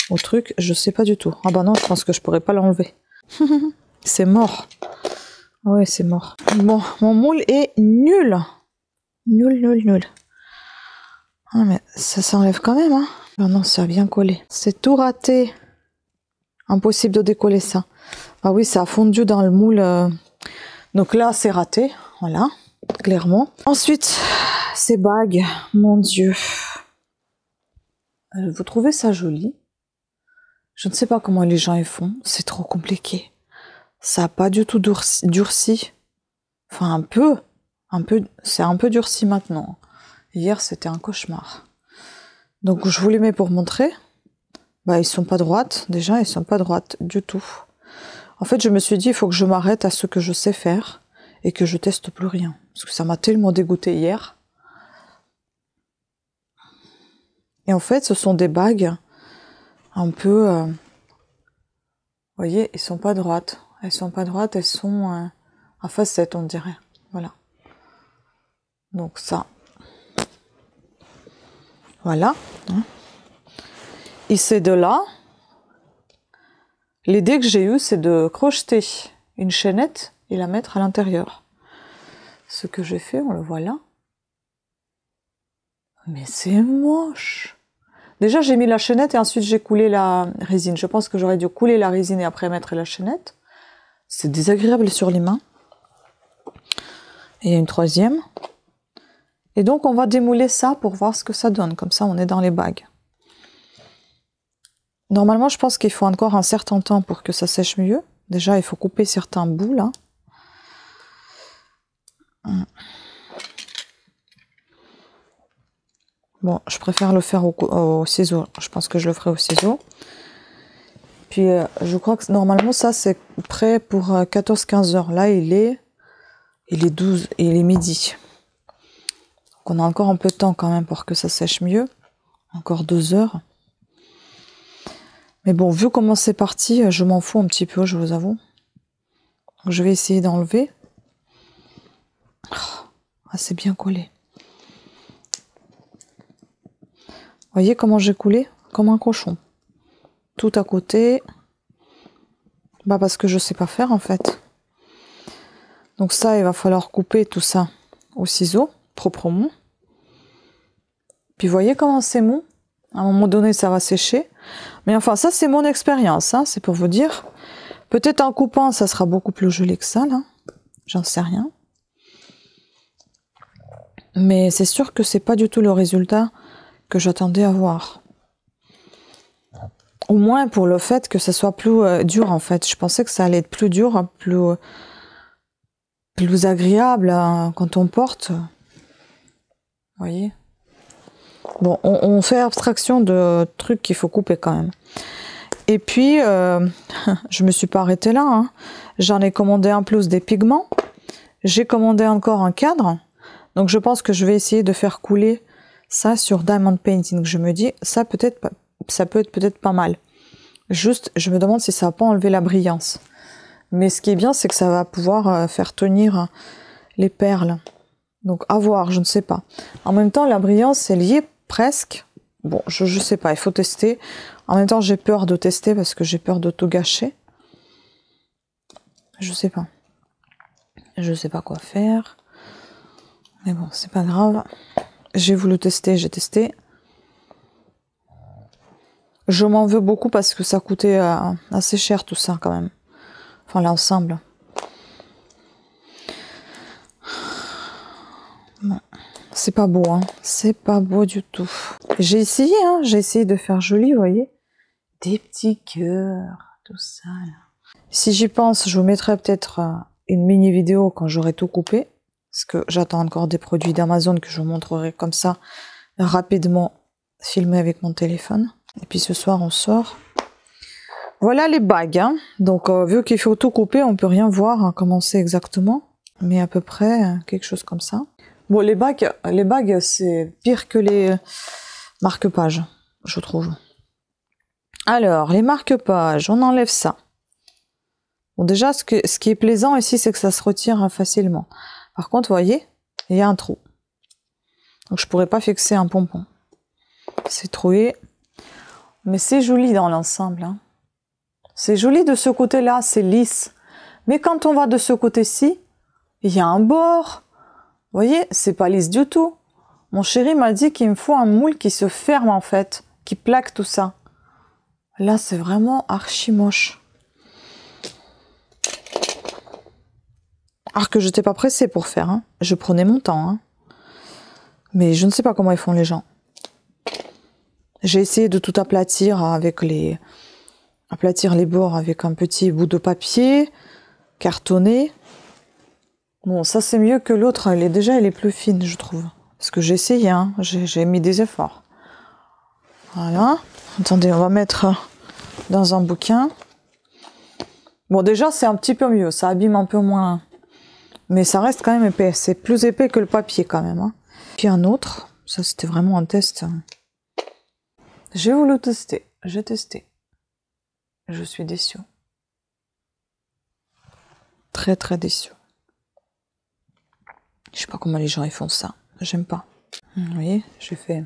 au truc. Je sais pas du tout. Ah bah non, je pense que je pourrais pas l'enlever. C'est mort. Ouais, c'est mort. Bon, mon moule est nul. Nul, nul, nul. Ah mais ça s'enlève quand même, hein. Ah non, ça a bien collé. C'est tout raté. Impossible de décoller ça. Ah oui, ça a fondu dans le moule. Donc là, c'est raté. Voilà, clairement. Ensuite, ces bagues. Mon Dieu. Vous trouvez ça joli? Je ne sais pas comment les gens y font. C'est trop compliqué. Ça n'a pas du tout durci. Enfin, un peu. C'est un peu durci maintenant. Hier, c'était un cauchemar. Donc, je vous les mets pour montrer. Bah, ils sont pas droites. Déjà, ils sont pas droites du tout. En fait, je me suis dit, il faut que je m'arrête à ce que je sais faire et que je teste plus rien. Parce que ça m'a tellement dégoûté hier. Et en fait, ce sont des bagues un peu... vous voyez, elles sont pas droites. Elles sont pas droites, elles sont à facettes, on dirait. Voilà. Donc ça... Voilà. Et c'est de là, l'idée que j'ai eue, c'est de crocheter une chaînette et la mettre à l'intérieur. Ce que j'ai fait, on le voit là. Mais c'est moche. Déjà, j'ai mis la chaînette et ensuite j'ai coulé la résine. Je pense que j'aurais dû couler la résine et après mettre la chaînette. C'est désagréable sur les mains. Et il y a une troisième. Et donc, on va démouler ça pour voir ce que ça donne. Comme ça, on est dans les bagues. Normalement, je pense qu'il faut encore un certain temps pour que ça sèche mieux. Déjà, il faut couper certains bouts, là. Bon, je préfère le faire au ciseau. Je pense que je le ferai au ciseau. Puis, je crois que normalement, ça, c'est prêt pour 14-15 heures. Là, il est 12, il est midi. Donc, on a encore un peu de temps quand même pour que ça sèche mieux. Encore 2 heures. Mais bon, vu comment c'est parti, je m'en fous un petit peu, je vous avoue. Donc, je vais essayer d'enlever. Ah, c'est bien collé. Vous voyez comment j'ai coulé? Comme un cochon. Tout à côté. Bah parce que je sais pas faire en fait. Donc ça, il va falloir couper tout ça au ciseau, proprement. Puis vous voyez comment c'est mou? À un moment donné, ça va sécher. Mais enfin, ça, c'est mon expérience. Hein, c'est pour vous dire. Peut-être en coupant, ça sera beaucoup plus joli que ça, là. J'en sais rien. Mais c'est sûr que c'est pas du tout le résultat que j'attendais à voir. Au moins pour le fait que ça soit plus dur, en fait. Je pensais que ça allait être plus dur, plus agréable quand on porte. Vous voyez? Bon, on fait abstraction de trucs qu'il faut couper quand même. Et puis, je me suis pas arrêtée là. Hein. J'en ai commandé en plus des pigments. J'ai commandé encore un cadre. Donc, je pense que je vais essayer de faire couler ça sur Diamond Painting. Je me dis, ça peut être peut-être pas mal. Juste, je me demande si ça va pas enlever la brillance. Mais ce qui est bien, c'est que ça va pouvoir faire tenir les perles. Donc, à voir, je ne sais pas. En même temps, la brillance, elle y est presque. Bon, je sais pas, il faut tester. En même temps, j'ai peur de tester parce que j'ai peur de tout gâcher. Je sais pas. Je sais pas quoi faire. Mais bon, c'est pas grave. J'ai voulu tester, j'ai testé. Je m'en veux beaucoup parce que ça coûtait assez cher tout ça quand même. Enfin, l'ensemble. Bon. C'est pas beau, hein. C'est pas beau du tout. J'ai essayé, hein. J'ai essayé de faire joli, vous voyez. Des petits cœurs, tout ça, là. Si j'y pense, je vous mettrai peut-être une mini vidéo quand j'aurai tout coupé. Parce que j'attends encore des produits d'Amazon que je vous montrerai comme ça, rapidement, filmé avec mon téléphone. Et puis ce soir, on sort. Voilà les bagues, hein. Donc, vu qu'il faut tout couper, on peut rien voir hein, comment c'est exactement. Mais à peu près, quelque chose comme ça. Bon, les bagues, c'est pire que les marque-pages, je trouve. Alors, les marque-pages, on enlève ça. Bon, déjà, ce qui est plaisant ici, c'est que ça se retire facilement. Par contre, vous voyez, il y a un trou. Donc, je pourrais pas fixer un pompon. C'est troué. Mais c'est joli dans l'ensemble. Hein. C'est joli de ce côté-là, c'est lisse. Mais quand on va de ce côté-ci, il y a un bord. Vous voyez, c'est pas lisse du tout. Mon chéri m'a dit qu'il me faut un moule qui se ferme en fait, qui plaque tout ça. Là, c'est vraiment archi moche. Alors que je n'étais pas pressée pour faire. Hein. Je prenais mon temps. Hein. Mais je ne sais pas comment ils font les gens. J'ai essayé de tout aplatir avec aplatir les bords avec un petit bout de papier cartonné. Bon, ça c'est mieux que l'autre. Elle est plus fine, je trouve. Parce que j'ai essayé, hein. J'ai mis des efforts. Voilà. Attendez, on va mettre dans un bouquin. Bon, déjà c'est un petit peu mieux. Ça abîme un peu moins. Mais ça reste quand même épais. C'est plus épais que le papier quand même. Hein. Puis un autre. Ça c'était vraiment un test. J'ai voulu tester. J'ai testé. Je suis déçue. Très très déçue. Je sais pas comment les gens ils font ça. J'aime pas. Vous voyez, j'ai fait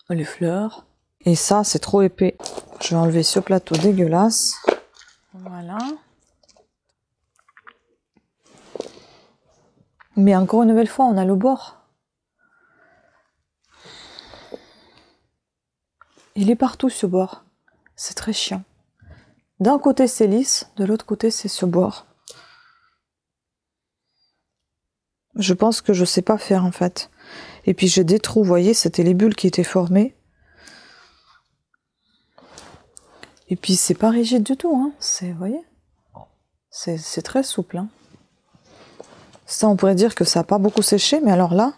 les fleurs. Et ça, c'est trop épais. Je vais enlever ce plateau dégueulasse. Voilà. Mais encore une nouvelle fois, on a le bord. Il est partout ce bord. C'est très chiant. D'un côté c'est lisse, de l'autre côté c'est ce bord. Je pense que je sais pas faire en fait. Et puis j'ai des trous, vous voyez, c'était les bulles qui étaient formées. Et puis c'est pas rigide du tout, hein. Vous voyez, c'est très souple. Hein. Ça, on pourrait dire que ça n'a pas beaucoup séché, mais alors là,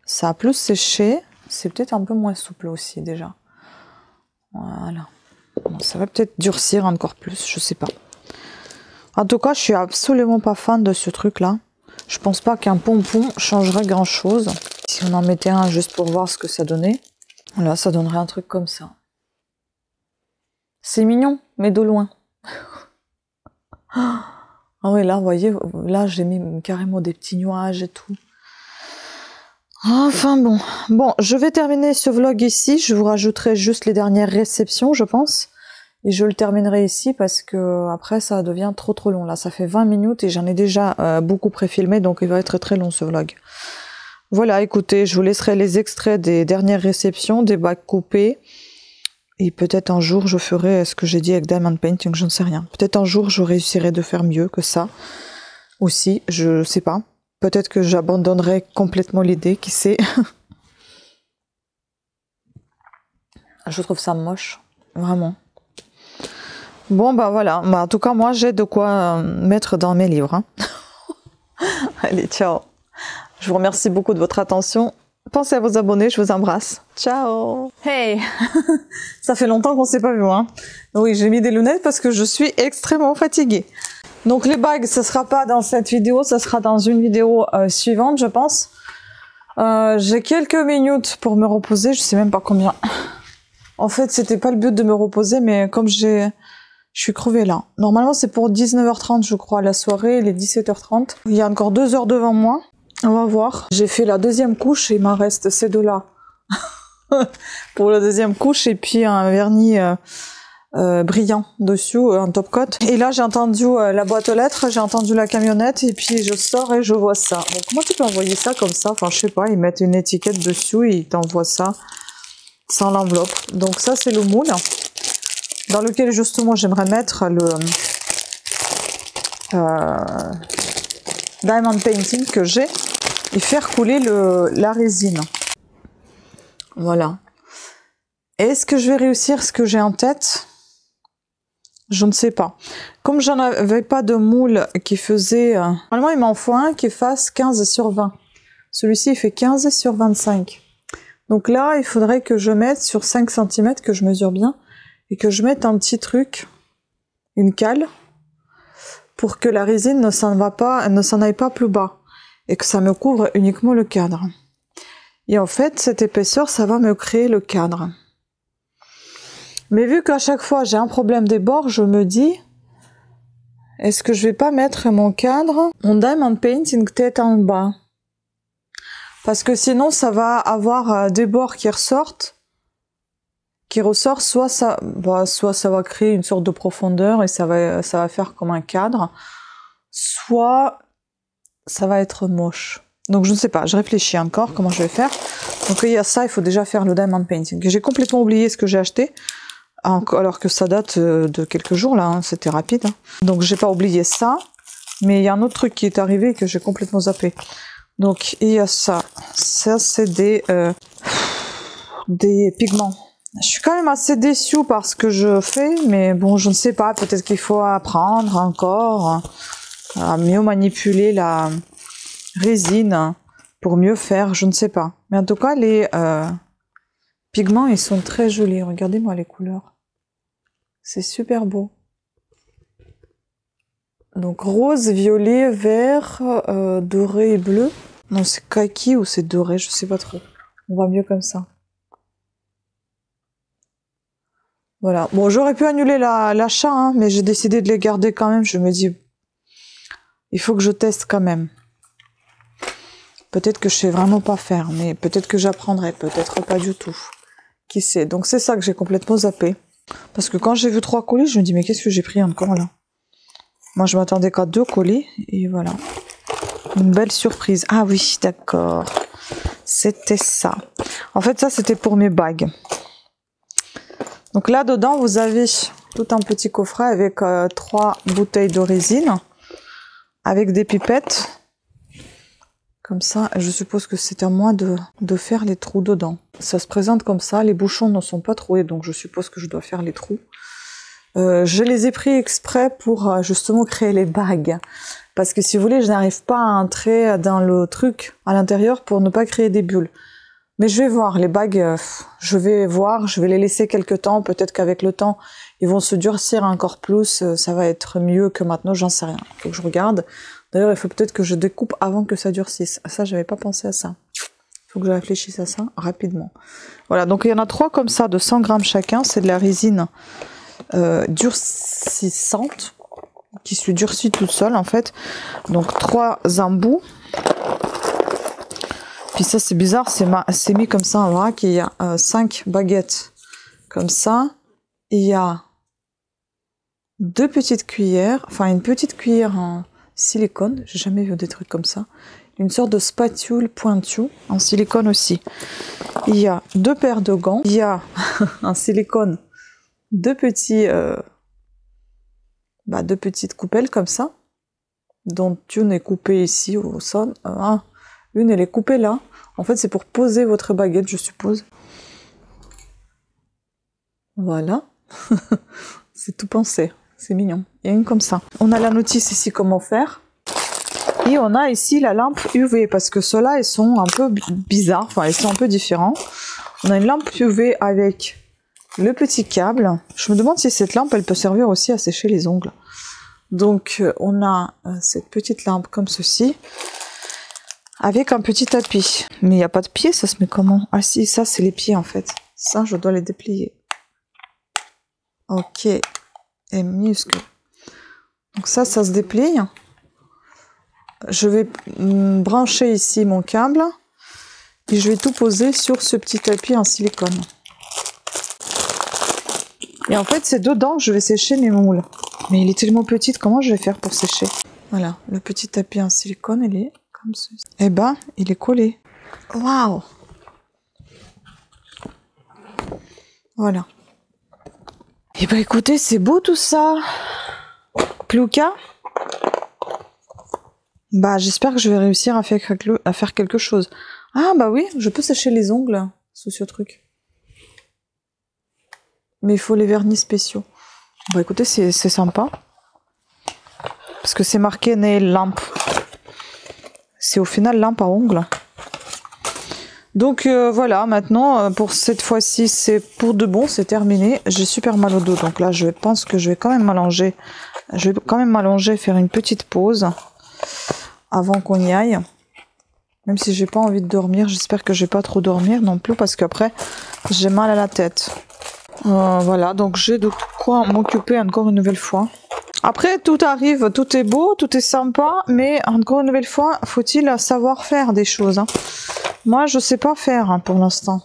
ça a plus séché. C'est peut-être un peu moins souple aussi déjà. Voilà. Bon, ça va peut-être durcir encore plus, je sais pas. En tout cas, je suis absolument pas fan de ce truc-là. Je pense pas qu'un pompon changerait grand-chose. Si on en mettait un juste pour voir ce que ça donnait, là, ça donnerait un truc comme ça. C'est mignon, mais de loin. Ah oui, là, vous voyez, là, j'ai mis carrément des petits nuages et tout. Enfin bon. Bon, je vais terminer ce vlog ici. Je vous rajouterai juste les dernières réceptions, je pense. Et je le terminerai ici parce que après, ça devient trop long. Là, ça fait 20 minutes et j'en ai déjà beaucoup préfilmé, donc il va être très long ce vlog. Voilà, écoutez, je vous laisserai les extraits des dernières réceptions, des bacs coupés. Et peut-être un jour, je ferai ce que j'ai dit avec Diamond Painting, je ne sais rien. Peut-être un jour, je réussirai de faire mieux que ça. Aussi, je sais pas. Peut-être que j'abandonnerai complètement l'idée, qui sait. Je trouve ça moche, vraiment. Bon, bah voilà. Bah, en tout cas, moi, j'ai de quoi mettre dans mes livres. Hein. Allez, ciao. Je vous remercie beaucoup de votre attention. Pensez à vous abonner, je vous embrasse. Ciao. Hey. Ça fait longtemps qu'on s'est pas vu, hein. Oui, j'ai mis des lunettes parce que je suis extrêmement fatiguée. Donc les bagues, ça sera pas dans cette vidéo, ça sera dans une vidéo suivante, je pense. J'ai quelques minutes pour me reposer, je sais même pas combien. En fait, c'était pas le but de me reposer, mais comme je suis crevée là. Normalement, c'est pour 19h30, je crois, la soirée, il est 17h30. Il y a encore 2 heures devant moi. On va voir. J'ai fait la deuxième couche et il m'en reste ces deux-là. Pour la deuxième couche et puis un vernis brillant dessus, un top coat. Et là, j'ai entendu la boîte aux lettres, j'ai entendu la camionnette et puis je sors et je vois ça. Bon, comment tu peux envoyer ça comme ça? Enfin, je sais pas, ils mettent une étiquette dessus et ils t'envoient ça sans l'enveloppe. Donc ça, c'est le moule dans lequel justement j'aimerais mettre le Diamond Painting que j'ai et faire couler la résine. Voilà. Est-ce que je vais réussir ce que j'ai en tête? Je ne sais pas. Comme j'en avais pas de moule qui faisait... Normalement, il m'en faut un qui fasse 15/20. Celui-ci, il fait 15/25. Donc là, il faudrait que je mette sur 5 cm, que je mesure bien, et que je mette un petit truc, une cale, pour que la résine ne s'en aille pas plus bas, et que ça me couvre uniquement le cadre. Et en fait, cette épaisseur, ça va me créer le cadre. Mais vu qu'à chaque fois j'ai un problème des bords, je me dis, est-ce que je vais pas mettre mon cadre en diamond painting tête en bas? Parce que sinon ça va avoir des bords qui ressortent, soit ça va créer une sorte de profondeur et ça va faire comme un cadre, soit ça va être moche. Donc je ne sais pas, je réfléchis encore comment je vais faire. Donc il y a ça, il faut déjà faire le diamond painting. J'ai complètement oublié ce que j'ai acheté, alors que ça date de quelques jours là, hein, c'était rapide. Hein. Donc j'ai pas oublié ça, mais il y a un autre truc qui est arrivé que j'ai complètement zappé. Donc il y a ça, c'est des pigments. Je suis quand même assez déçue par ce que je fais, mais bon, je ne sais pas, peut-être qu'il faut apprendre encore à mieux manipuler la résine pour mieux faire, je ne sais pas. Mais en tout cas, les pigments, ils sont très jolis. Regardez-moi les couleurs. C'est super beau. Donc rose, violet, vert, doré et bleu. Non, c'est kaki ou c'est doré, je sais pas trop. On va mieux comme ça. Voilà. Bon, j'aurais pu annuler l'achat, hein, mais j'ai décidé de les garder quand même. Je me dis, il faut que je teste quand même. Peut-être que je sais vraiment pas faire, mais peut-être que j'apprendrai, peut-être pas du tout. Qui sait? Donc c'est ça que j'ai complètement zappé. Parce que quand j'ai vu 3 colis, je me dis, mais qu'est-ce que j'ai pris encore là? Moi, je m'attendais qu'à 2 colis, et voilà. Une belle surprise. Ah oui, d'accord. C'était ça. En fait, ça, c'était pour mes bagues. Donc là, dedans, vous avez tout un petit coffret avec 3 bouteilles de résine, avec des pipettes. Comme ça, je suppose que c'est à moi de faire les trous dedans. Ça se présente comme ça, les bouchons ne sont pas troués, donc je suppose que je dois faire les trous. Je les ai pris exprès pour justement créer les bagues. Parce que si vous voulez, je n'arrive pas à entrer dans le truc à l'intérieur pour ne pas créer des bulles. Mais je vais voir, les bagues, je vais voir, je vais les laisser quelques temps. Peut-être qu'avec le temps, ils vont se durcir encore plus. Ça va être mieux que maintenant, j'en sais rien. Il faut que je regarde. D'ailleurs, il faut peut-être que je découpe avant que ça durcisse. Ça, j'avais pas pensé à ça. Il faut que je réfléchisse à ça rapidement. Voilà, donc il y en a 3 comme ça, de 100 grammes chacun. C'est de la résine durcissante, qui se durcit toute seule en fait. Donc 3 embouts. Puis ça c'est bizarre, c'est mis comme ça en vrac. Il y a 5 baguettes comme ça. Il y a 2 petites cuillères, enfin une petite cuillère en silicone. J'ai jamais vu des trucs comme ça. Une sorte de spatule pointue en silicone aussi. Il y a 2 paires de gants. Il y a en silicone 2 petits, 2 petites coupelles comme ça, dont une est coupée ici au sol. Une elle est coupée là. En fait, c'est pour poser votre baguette, je suppose. Voilà. C'est tout pensé. C'est mignon. Il y a une comme ça. On a la notice ici comment faire. Et on a ici la lampe UV, parce que ceux-là, ils sont un peu bizarres. Enfin, ils sont un peu différents. On a une lampe UV avec le petit câble. Je me demande si cette lampe, elle peut servir aussi à sécher les ongles. Donc, on a cette petite lampe comme ceci, avec un petit tapis. Mais il n'y a pas de pied, ça se met comment? Ah si, ça c'est les pieds en fait. Ça, je dois les déplier. Ok. Et minuscule. Donc ça se déplie. Je vais brancher ici mon câble. Et je vais tout poser sur ce petit tapis en silicone. Et en fait, c'est dedans que je vais sécher mes moules. Mais il est tellement petit, comment je vais faire pour sécher? Voilà, le petit tapis en silicone, il est comme ceci. Eh ben, il est collé. Waouh! Voilà. Eh ben, écoutez, c'est beau tout ça. Plouka. Bah, j'espère que je vais réussir à faire quelque chose. Ah, bah oui, je peux sécher les ongles sous ce truc. Mais il faut les vernis spéciaux. Bah écoutez, c'est sympa. Parce que c'est marqué nail lamp. C'est au final lampe à ongles. Donc voilà, maintenant, pour cette fois-ci, c'est pour de bon, c'est terminé. J'ai super mal au dos, donc là, je pense que je vais quand même m'allonger. Je vais quand même m'allonger, faire une petite pause avant qu'on y aille. Même si j'ai pas envie de dormir, j'espère que je vais pas trop dormir non plus, parce qu'après, j'ai mal à la tête. Voilà, donc j'ai de quoi m'occuper encore une nouvelle fois. Après, tout arrive, tout est beau, tout est sympa, mais encore une nouvelle fois, faut-il savoir faire des choses, hein. Moi, je sais pas faire, hein, pour l'instant.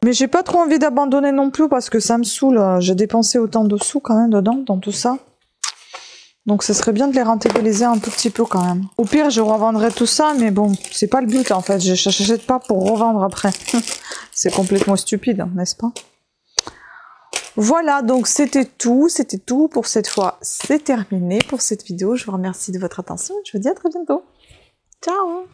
Mais j'ai pas trop envie d'abandonner non plus, parce que ça me saoule. J'ai dépensé autant de sous quand même dedans, dans tout ça. Donc ce serait bien de les rentabiliser un tout petit peu quand même. Au pire, je revendrai tout ça, mais bon, c'est pas le but en fait. Je n'achète pas pour revendre après. C'est complètement stupide, hein, n'est-ce pas? Voilà, donc c'était tout pour cette fois. C'est terminé pour cette vidéo. Je vous remercie de votre attention. Je vous dis à très bientôt. Ciao!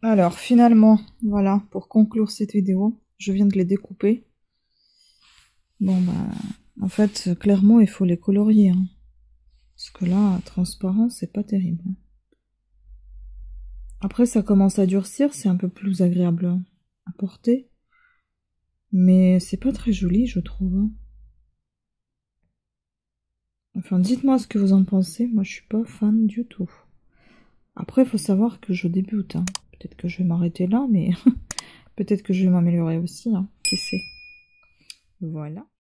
Alors finalement, voilà, pour conclure cette vidéo, je viens de les découper. Bon bah, en fait, clairement, il faut les colorier, hein. Parce que là, transparent, c'est pas terrible. Après, ça commence à durcir, c'est un peu plus agréable à porter. Mais c'est pas très joli, je trouve, hein. Enfin, dites-moi ce que vous en pensez. Moi, je suis pas fan du tout. Après, il faut savoir que je débute, hein. Peut-être que je vais m'arrêter là, mais peut-être que je vais m'améliorer aussi, hein. Qui sait? Voilà.